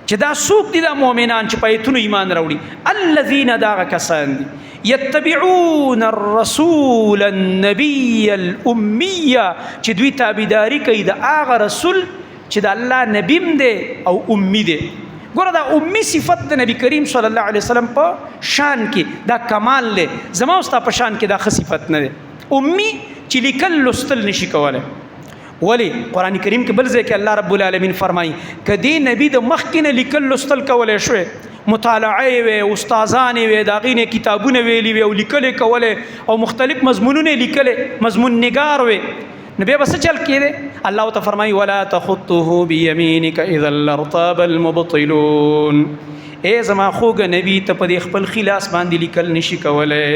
چې دا څوک دي؟ دا مؤمنان چې په آیتونو ایمان راوړي. الذین، دا کسان دي یتبعون الرسول النبی الامیه، چې دوی تابعداري کوي د هغه رسول چې د الله نبیم دی او امی دی. ګوره دا امی صفت د نبی کریم صلی الله علیه وسلم په شان کې دا کمال دی، زما او ستا په شان کې دا ښه صفت نه دی. امی چې لیکل لوستل نشي کولی. ولی قرآن کریم کې بل ځای کې الله رب العالمین فرمایي که دې نبی د مخکې نه لیکل لوستل کولی شوی، مطالعه وي، استادان وي، د هغې نه کتابونه ویلي وي او لیکل کولی او مختلف مضمونونه لیکلی، مضمون نگار وي، نو بیا بس چل کېده. الله ته فرمایي ولا تخطه بيمينك اذا لارتاب المبطلون. اے زما خوږه نبی ته په دې خپل خلاص باندې لیکل نشي کولی.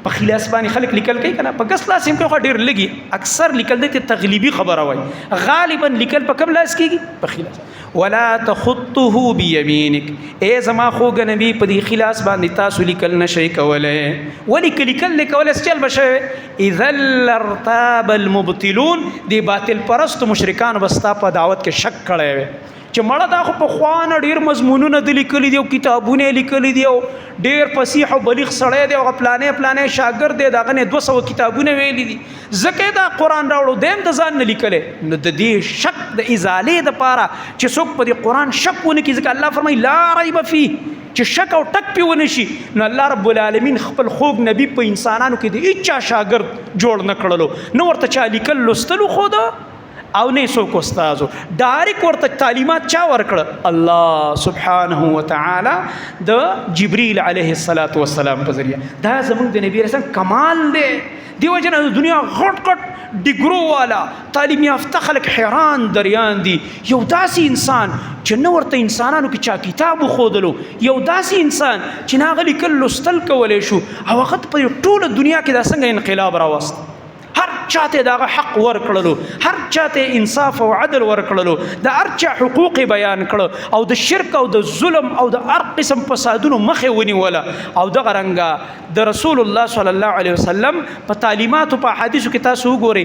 په خلاص باندې خلک لیکل کوي کنه، په ګس لاس هم کوي ډېر لګي، اکثر لیکل د تغلیبي خبره وای، غالبا لیکل په کوم لاس کېږي؟ په خلاص. ولا تخطه بيمينك، اے زما خوږه نبی په دې خلاص باندې تاسو لیکل نشئ کولی. ولې لیکل لیکول چل بشوي؟ اذا لارتاب المبطلون، دی باطل پرست مشرکان بستا په دعوت کې شک کړی وي چې مړه دا خو په خوانه ډیر مضمونونه د لیکلي دي او کتابونه لیکلي دي او ډیر فصیح او بلیغ سړی دی او پلانې شاګرد دی، دغه نه 200 کتابونه ویلي دي، ځکه دا قرآن راوړو دیم د ځان نه لیکلی. نو د دې شک د ازالې دپاره چې څوک په دې قرآن شک ونه کړي، ځکه الله فرمایي لا ریب فیه، چې شک او ټک پې ونه شي نو الله رب العالمین خپل خوږ نبي په انسانانو کې د هیچ چا شاګرد جوړ نه کړلو نو ورته چا لیکل لوستلو ښوده او نه څوک استادو ډایرک ورته تعلیمات چا ورکړه الله سبحانه وتعالى د جبريل عليه السلام په ذریعہ دا زموږ د نبی رسول کمال دی دیو جنا د دنیا غټ ډیګرو والا تعلیم یافته خلک حیران دریان دي یو داسې انسان چې نو ورته انسانانو کې چا کتاب خودلو یو داسې انسان چې ناغلی کل لستل کولای شو او وخت په ټوله دنیا کې دا څنګه انقلاب راوست هر چاته دا حق ورکړلو هر چاته انصاف او عدل ورکړلو د هر چا حقوق بیان کړو او د شرک او د ظلم او د هر قسم فسادونو مخه ونیوله او د غرنګا د رسول الله صلی الله علیه وسلم په تعلیمات او په حدیثو کې تاسو وګورئ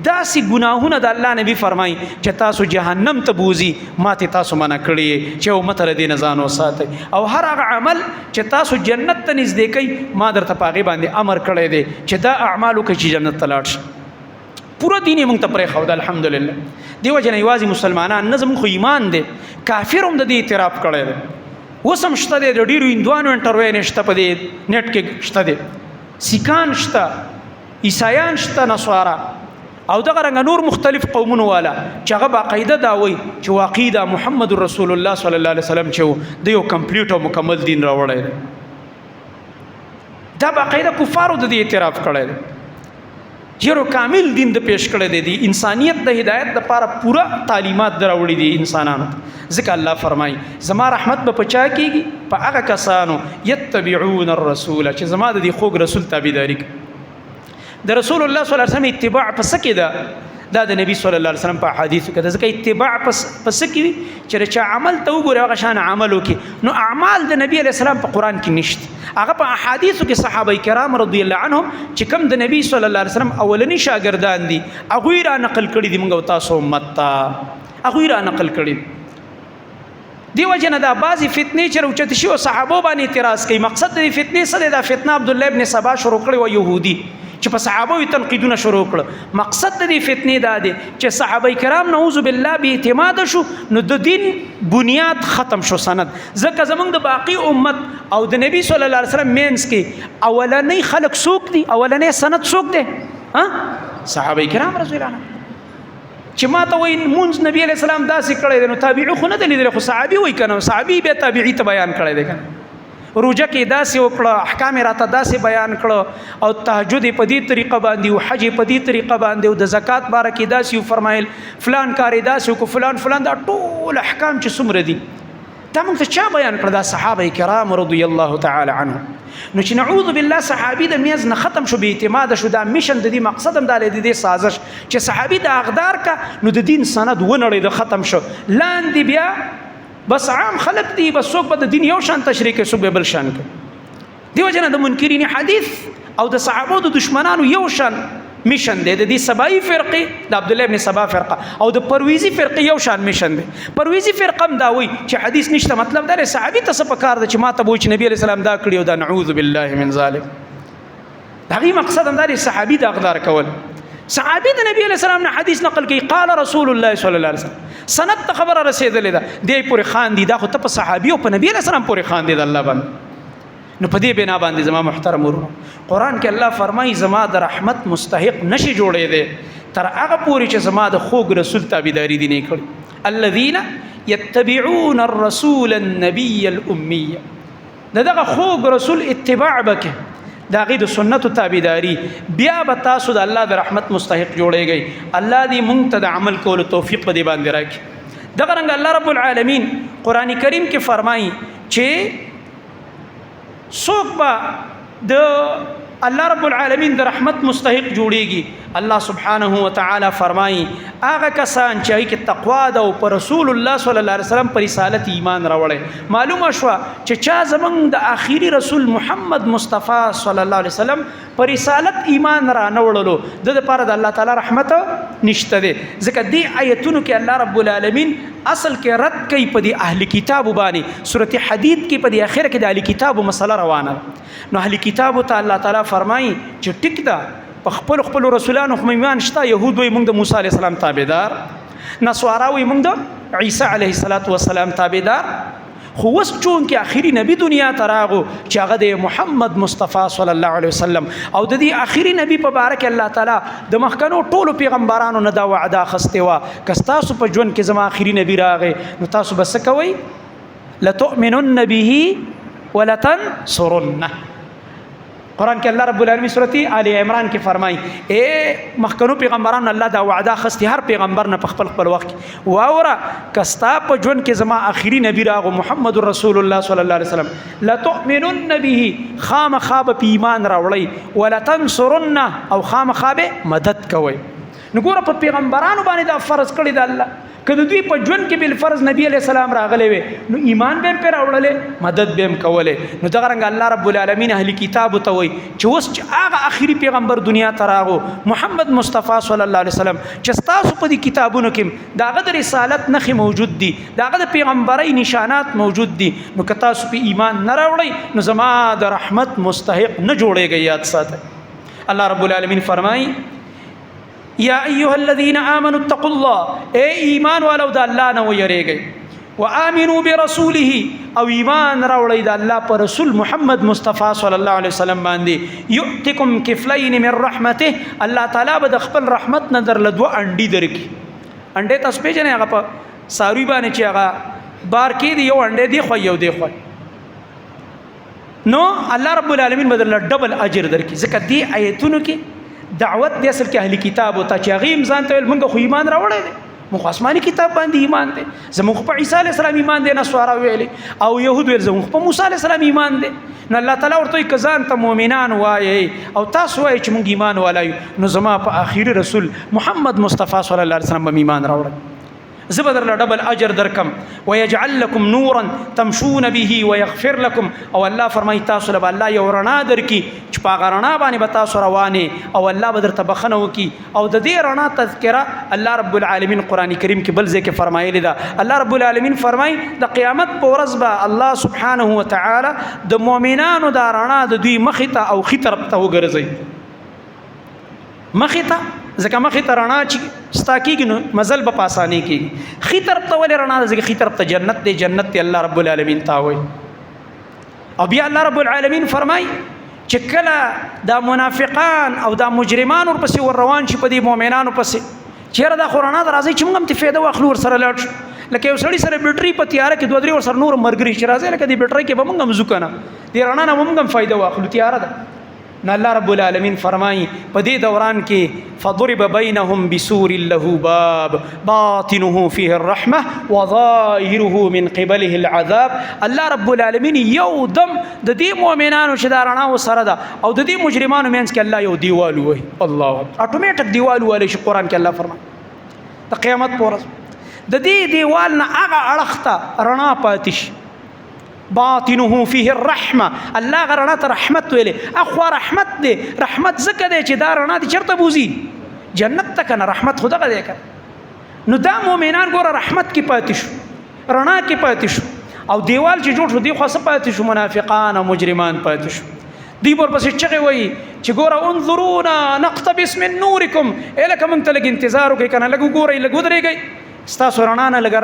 داسې ګناهونه د الله نبی فرمایي چې تاسو جهنم ته بوزي ماته تاسو منع کړی چې امت ر دین ځان وساتئ او هر هغه عمل چې تاسو جنت ته نږدې کوي ما درته پاغي باندې امر کړی دی چې دا اعمالو کې چې جنت ته لاړ شي پورا دین یې مونږ ته پرې خود الحمدلله دیو جن یوازې مسلمانان نظم خو ایمان دی کافر هم د دې اعتراف کړی دی اوس هم شته دی د ډېرو هندوانو انټرویو نشته په دې نیټ کې شته دی سیکان شته عیسایان شته نصارا او دغه رنګ نور مختلف قومونو والا چې هغه باقاعده دا وایي چې واقعي دا محمد رسول الله صلی الله علیه وسلم چې د یو کمپلیټ او مکمل دین راوړی دی دا باقاعده کفارو د دې اعتراف کړی دی چیرو کامل دین د پیش کړی دی انسانیت د هدایت لپاره پورا تعلیمات دراوړي دي انسانانو ځکه الله فرمایي زما رحمت به پچا کیږي په هغه کسانو یتبعون الرسول چې زما د دې خوږ رسول تابعداري د رسول الله صلی الله علیه وسلم اتباع پس کې ده دا د نبی صلی الله علیه وسلم په حدیثو کې ځکه اتباع پس کې چې چا عمل ته وګوري هغه شان عمل وکړي نو اعمال د نبی علیه السلام په قران کې نشته هغه په احادیثو کې صحابه کرام رضی الله عنهم چې کوم د نبی صلی الله علیه وسلم اولنی شاګردان دي هغه را نقل کړي دي موږ تاسو امت ته هغه را نقل کړي دیو جن دا بعضی فتنې چې روچت شي او صحابه باندې اعتراض کوي مقصد د فتنې څه دی دا فتنه عبد الله ابن سبا شروع کړي و يهودي چې په صحابه تنقیدونه شروع کړ مقصد د دې فتنې دا دی چې صحابه کرام نعوذ بالله به اعتماد شو نو د دین بنیاد ختم شو سند ځکه زمونږ د باقی امت او د نبی صلی الله علیه وسلم مینس کې اولنې خلق څوک دي اولنې سند څوک دي صحابه کرام رضی الله عنهم چې ما ته وایي مونږ نبی علیہ السلام داسې کړی دی نو تابعي خو نه دی لیدلی خو صحابي وایي که نه صحابي بیا تابعي ته بیان کړی دی که نه روجه کې داسې وکړه احکام راته داسې بیان کړه او تهجد په دې طریقه باندې او حج په دې طریقه باندې او د زکات باره کې داسې فرمایل فلان کار داسې وکړه فلان دا ټول احکام چې څومره دي دا موږ ته چا بیان کړه دا صحابه کرام رضی الله تعالی عنهم نو چې نعوذ بالله صحابي د میز نه ختم شو به اعتماد شو دا میشن د دې مقصد هم د دې سازش چې صحابي د اقدار کا نو د دین سند ونړې د ختم شو لاندې بیا بس عام خلق دي بس څوک به د دین یو شان تشریح کوي څوک به بل شان کوي دیو جنا د منکرین حدیث او د صحابو د دشمنانو یو شان میشن دی د دې سبای فرقه د عبد الله ابن سبا فرقه او د پرویزی فرقه یو شان میشن دی پرویزی فرقه هم دا وایي چې حدیث نشته مطلب دا صحابي ته څه پکار ده چې ما ته وایي چې نبی علیہ السلام دا کړی او دا نعوذ بالله من ذلک دا غي مقصد هم دا صحابي د اقدار کول صحابي د نبی علیہ السلام نه حدیث نقل کوي قال رسول الله صلی الله علیه وسلم سند ته خبره رسیدلې ده دی پورې خان دي دا خو ته په صحابي او په نبی علیہ السلام پورې خان دي د الله باندې نو په دې بنا باندې زما محترم ورونو قران کې الله فرمایي زما د رحمت مستحق نشي جوړې دي تر هغه پورې چې زما د خوږ رسول تابعداري دي نه کړي الذين يتبعون الرسول النبي الامي دغه خوږ رسول اتباع وکړي دا غي د سنت تابعداري بیا به تاسو د الله د رحمت مستحق جوړیږئ الله دې مونږ ته د عمل کولو توفیق به دې باندې راکړي دغه رنګ الله رب العالمین قران کریم کې فرمایي چې څوک به د الله رب العالمین د رحمت مستحق جوړیږي الله سبحانه و تعالی فرمایي هغه کسان چې کې تقوا ده او پر رسول الله صلی الله علیه وسلم پر رسالت ایمان راوړي معلومه شو چې چا زمونږ د آخري رسول محمد مصطفی صلی الله علیه وسلم پر رسالت ایمان را نوړلو د لپاره د الله تعالی رحمت نشته ده ځکه دې آیتونو کې الله رب العالمین اصل کې رد کوي په دې اهل کتاب باندې سورته حدید کې په دې اخر کې د اهل کتاب مسله روانه نو اهل کتاب ته الله تعالی فرمایي چې ټیک ده په خپل رسولانو خو ایمان شته يهود وي موږ د موسی عليه السلام تابعدار نصارا وي موږ د عیسی علیه السلام تابعدار خو اوس چونکې آخري نبی دنیا ته راغو چې هغه د محمد مصطفی صلی الله علیه وسلم او د دې آخري نبی په باره کې الله تعالی د مخکنو ټولو پیغمبرانو نه دا وعده اخیستې وه که ستاسو په ژوند کې زما آخري نبی راغی نو تاسو به څه کوئ لتؤمنن به ولتنصرنه. قرآن کې الله رب العالمین سورۃ آل عمران کې فرمایي اے مخکنو پیغمبرانو الله دا وعده اخیستې هر پیغمبر نه په خپل وخت کې واوره که ستا په ژوند کې زما آخري نبی راغو محمد رسول الله صلی الله علیه وسلم لتؤمنن به خامخا به په ایمان راوړئ ولتنصرنه او خامخا به مدد کوئ. نو ګوره په پیغمبرانو باندې دا فرض کړی د الله که د دوی په ژوند کې بالفرض نبی علیه السلام راغلی وي نو ایمان به هم پرې راوړلی مدد به هم کولی. نو دغه رنګه الله رب العالمین اهل کتابو ته وایي چې اوس چې هغه آخري پیغمبر دنیا ته راغو محمد مصطفی صلی الله علیه وسلم چې ستاسو په دې کتابونو کې د هغه د رسالت نښې موجود دي د هغه د پیغمبرۍ نشانات موجود دي نو که تاسو په ایمان نه راوړئ نو زما د رحمت مستحق نه جوړیږئ. یاد ساتئ الله رب العالمین فرمایي یا ایها الذین آمنوا اتقوا الله اے ایمان والو د الله نه ویریږئ وآمنوا برسوله او ایمان راوړئ د الله پر رسول محمد مصطفی صلی الله علیه وسلم باندې یؤتکم کفلین من رحمته الله تعالی به د خپل رحمت نه درله دوه انډې درکړي. انډې تاسو پیژنئ هغه په څاروي باندې چې هغه بار کې دی یو انډې دی خو یو دی خو نو الله رب العالمین به درله ډبل اجر درکړي. ځکه دې آیتونو کې دعوت دی اصل کې اهل کتاب ته چې هغه ځان ته ویل موږ خو ایمان راوړی دی موږ آسماني کتاب باندې ایمان دی زموږ په عیسی علیه السلام ایمان دی نصارا ویلي او یهود ویل زموږ په موسی علیه السلام ایمان دی. نو الله تعالی ورته که ځان ته مؤمنان وایي او تاسو وایي چې موږ ایمان ولایو نو زما په آخري رسول محمد مصطفی صلی الله علیه وسلم به ایمان راوړی زبدر ډبل اجر درکم ويجعل لكم نورا تمشون به ويغفر لكم او الله فرمای تاسو له الله یو رڼا درکې چې په رڼا باندې به تاسو روانه او الله بدر تبخنه وکي او د دې رڼا تذکره الله رب العالمین قران کریم کې بل ځکه فرمایلی دا الله رب العالمین فرمای د قیامت په ورځ به الله سبحانه و تعالی د مؤمنانو دا رڼا د دوی مخ ته او خې طرف ته وګرځي مخ ته ځکه مخې ته رڼا چې ستا کېږي نو مزل به په اسانۍ کېږي ښي طرف ته ولې رڼا ده ځکه ښي طرف ته جنت دی جنت دی الله رب العالمین ته وایي. او بیا الله رب العالمین فرمایي چې کله دا منافقان او دا مجرمان ورپسې ور روان شي په دې مؤمنانو پسې چېرې دا خو رڼا ده راځئ چې موږ هم ترې فایده واخلو ورسره لاړ شو لکه یو سړي سره بیټرۍ په تیاره کې دوه درې ورسره نور ملګري چې راځئ لکه دې بیټرۍ کې به موږ هم ځو که نه دې رڼا نه به موږ هم فایده واخلو تیاره ده. نو الله رب العالمین فرمایي په دې دوران کې فضرب بینهم بسور له باب باطنه فيه الرحمه وظاهره من قبله العذاب. الله رب العالمین یو دم د دې مؤمنانو چې دا رڼا وسره ده او د دې مجرمانو منځ کې الله یو دیوال وایي الله اټومیټک دیوال وایي چې قرآن کې الله فرمایي د قیامت په ورځ د دې دیوال نه هغه اړخ ته رڼا پاتې شي باطنه فيه الرحمه الله غرنا ته رحمت ویلې اخو رحمت دی رحمت زکه دی چې دا رڼا دي چرته بوزي جنت ته کنه رحمت خدا غدې کنه نو دا مؤمنان ګوره رحمت کې پاتې شو رڼا کې پاتې شو او دیوال چې جوړ شو دی خو څه پاتې شو منافقان او مجرمان پاتې شو دی ورپسې چغې وایي چې ګوره انظرونا نقتبس من نورکم الکه موږ ته لږ انتظار وکړئ کنه لږ وګورئ لږ ودرېږئ ستاسو رڼا نه لږ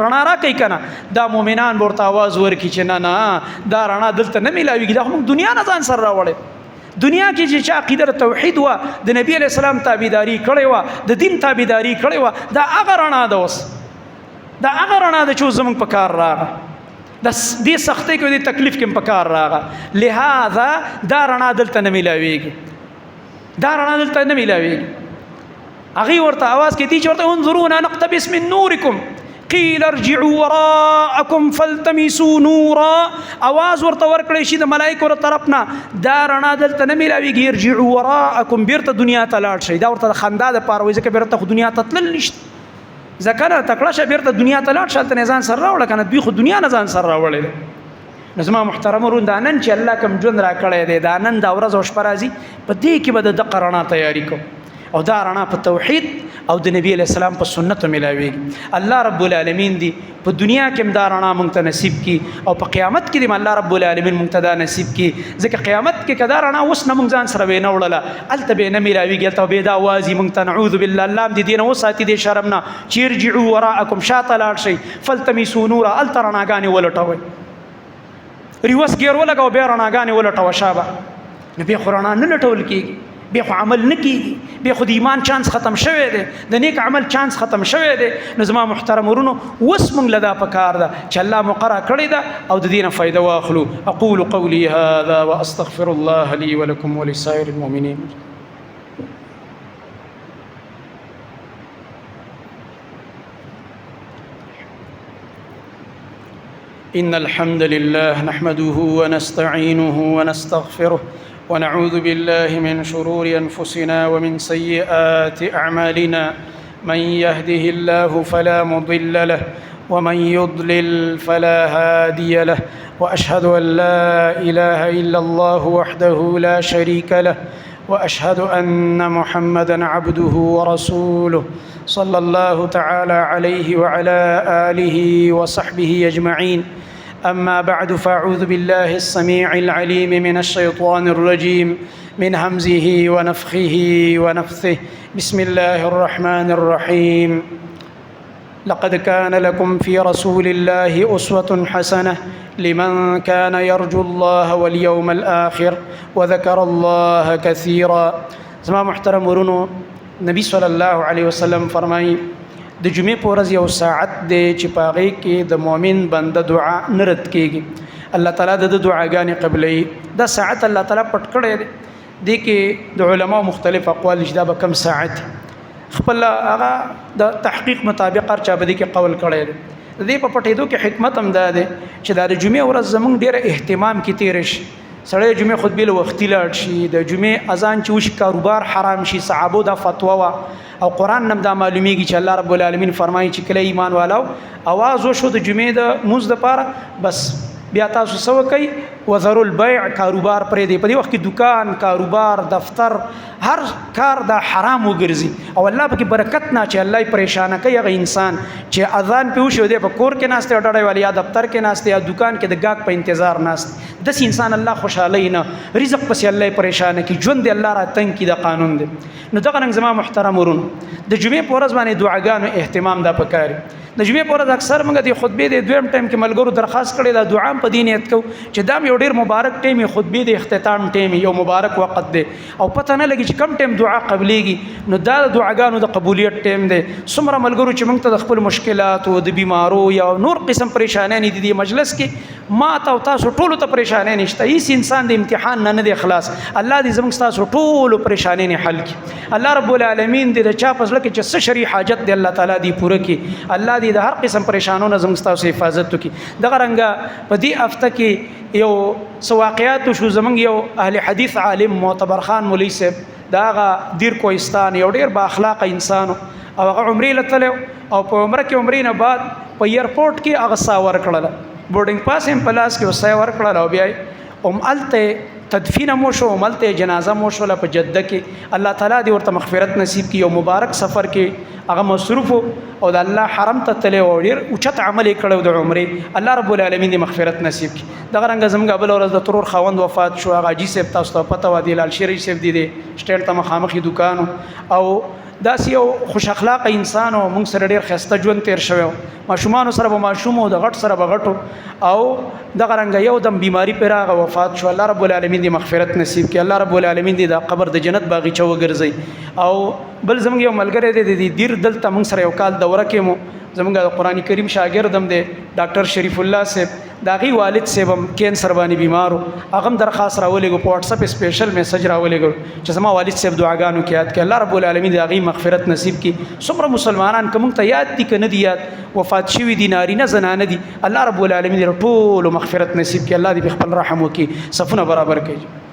رڼا راکوي که نه دا مؤمنان به ورته اواز ورکړي چې نه نه دا رڼا دلته نه میلاویږي دا خو موږ دنیا نه ځان سره راوړی دنیا کې چې عقیده توحید وه د نبي علیه السلام تابعداري کړې وه د دین تابعداري کړې وه دا هغه رڼا ده اوس دا هغه رڼا ده چې اوس زموږ په کار راغله د دې سختۍ کې دې تکلیف کې په کار راغله لهذا دا رڼا دلته نه میلاویږي دا رڼا دلته نه میلاویږي هغه ورته आवाज کې دي چې ورته انظرونا نقتبس من نورکم قیل ارجعوا وراءکم فالتمسوا نورا आवाज ورته ورکړی شي د ملائکو تر طرف نه دا رڼا دلته نه میلاویږي ارجعوا وراءکم بیرته دنیا ته لاړ شئ دا ورته خندا د پاره وایي ځکه بیرته خو دنیا ته تلل نشته ځکه نه تکړه شه بیرته دنیا ته لاړ شه هلته نه ځان سره راوړه که نه دوی خو دنیا نه ځان سره راوړی دی. نو زما محترم ورون دا نن چې الله کوم ژوند را کړی دی دا نن دا ورځ او شپه راځي په دې کې به د دغه رڼا تیاري کوو او دا رڼا په توحید او د نبی علیہ السلام په سنت ملاويږي. الله رب العالمین دی په دنیا کې مدارنا مونږ ته نصیب کی او په قیامت کې دی الله رب العالمین مونږ ته دا نصیب کی. ځکه قیامت کې کدارنا اوس نه مونږ ځان سره وینه وړله الته به نه ملاويږي الته به دا وازي مونږ ته نعوذ بالله الله دې دین او ساتي دې شرمنا چیرجعوا وراءکم شاط لاړ شي فلتمسوا نورا الته رڼاګانې ولټوي ریوس ګیر ولګو به رڼاګانې ولټوه شابه نو بیا خو رڼا نه لټول کېږي بیا خو عمل نه کېږي بیا خو د ایمان چانس ختم شوی دی د نیک عمل چانس ختم شوی دی. نو زما محترم ورونو اوس موږ له دا پکار ده چې الله مقرره کړې ده او د دې نه فایده واخلو. اقول قولي هذا واستغفر الله لي ولكم ولسائر المؤمنين. إن الحمد لله نحمده ونستعينه ونستغفره ونعوذ بالله من شرور أنفسنا ومن سيئات أعمالنا. من يهده الله فلا مضل له ومن يضلل فلا هادي له وأشهد أن لا إله إلا الله وحده لا شريك له وأشهد أن محمدًا عبده ورسوله صلى الله تعالى عليه وعلى آله وصحبه أجمعين. أما بعد فأعوذ بالله السميع العليم من الشيطان الرجيم من همزه ونفخه ونفثه. بسم الله الرحمن الرحيم. لقد كان لكم في رسول الله أسوة حسنة لمن كان يرجو الله واليوم الآخر وذكر الله كثيرا. زما محترم ورونو نبی صلی الله علیه وسلم فرمایي د جمعې په ورځ یو ساعت دی چې په هغې کې د مؤمن بنده دعا نه رد کېږي الله تعالی د دعاګانې قبلوي. دا ساعت الله تعالی پټ کړی دی دې کې د علماو مختلف اقوال چې دا به کم ساعت خپل هغه د تحقیق مطابق هر چا به دې کې قول کړی دی. د دې په پټېدو کې حکمت هم دا دی چې دا د جمعې ورځ زموږ ډېره اهتمام کې تېره شي. سړی جمعې خطبې له وختي لاړ شي د جمعې اذان چې وشي کاروبار حرام شي. صحابو دا فتوا وه او قرآن نم دا معلومیږي چې الله رب العالمین فرمایي چې کله ایمان والو اواز وشو د جمعې د مونځ دپاره بس بیا تاسو څه وکئ وذروا البیع کاروبار پرېږدئ. په دې وخت کې دکان کاروبار دفتر هر کار دا حرام وګرځي او الله پکې برکت نه چې الله یې پریشانه کوي هغه انسان چې اذان پې وشي دی په کور کې ناست دی ډډی والی یا دفتر کې ناست دی یا دکان کې د ګاهک په انتظار ناست داسې انسان الله خوشحالوي نه رزق پسې الله یې پریشانه کړي ژوند دی الله را تنګ کړي دا قانون دی. نو دغه رنګ زما محترم ورونو د جمعې په ورځ باندې دعاګانو اهتمام دا پکار د جمعې په ورځ اکثر موږ د خطبې د دویم ټایم کې ملګرو درخواست کړی دا دعا په دې نیت کوو چې دا یو ډېر مبارک ټایم خطبې د اختتام ټایم یو مبارک وخت دی او پته نه لګي چې کم ټایم دعا قبلېږي. نو دا د دعاګانو د قبولیت ټایم دی. څومره ملګرو چې موږ ته د خپل مشکلات او د بیمارو یا نور قسم پریشانیانې دي د مجلس کې ما ته او تاسو ټولو ته پریشانۍ نشته. هیڅ انسان د امتحان نه دی خلاص. الله دې زموږ ستاسو ټولو پریشانۍ نه حل کړي. الله رب العالمین دې د چا په زړه کې چې څه شرعي حاجت دی الله تعالی دې پوره کړي. الله دې د هر قسم پریشانونو زموږ ستاسو حفاظت وکړي. دغه رنګه په دې هفته کې یو څه واقعات شو. زموږ یو اهل حدیث عالم معتبر خان مولوي صاحب د هغه دیر کوهستان یو ډېر با اخلاقه انسان او هغه عمرې له تللی او په عمره کې عمرې نه بعد په ایرپورټ کې هغه ساه ورکړله بورډینګ پاس یې په لاس کې ساه ورکړله او بیا یې هلته تدفین مو شو هملته جنازه مو شوله په جده کې. الله تعالی دې ورته مغفرت نصیب کړي. یو مبارک سفر کې هغه مصروف او د الله حرم ته تللی او ډېر اوچت عمل یې کړی د عمرې. الله رب العالمین دې مغفرت نصیب کړي. دغه رنګه زموږ بله ورځ د ترور خاوند وفات شو. هغه حاجي صاحب تاسو ته پته وه دی لال شیری صاحب دی سټینډ ته مخامخ یې دوکان او داسې یو خوش اخلاقه انسان او موږ سره ډېر ښایسته ژوند تېر شوی و. ماشومانو سره به ماشوم او د غټ سره به غټو او دغه رنګه یو دم بیماری پرې راغی وفات شو. الله رب العالمین دې مغفرت نصیب کړي. الله رب العالمین دې دا قبر د جنت باغچه وګرځوي. او بل زموږ یو ملګری دی د دیر دلته موږ سره یو کال دوره کې مو زموږ د قرآن کریم شاګرد هم دی ډاکټر شریف الله صاحب د هغې والد صاحب هم کینسر باندې بیمار و. هغه هم درخواست راولېږو په واټساپ سپیشل میسج راولېږو چې زما والد صاحب دعاګانو کې یاد کړي. الله رب العالمین د هغې مغفرت نصیب کړي. څومره مسلمانان که موږ ته یاد دي که نه دي یاد وفات شوي دي نارینه زنانه دي الله رب العالمین دې ټولو مغفرت نصیب کړي. الله دې په خپل رحم وکړي صفونه برابر کړي.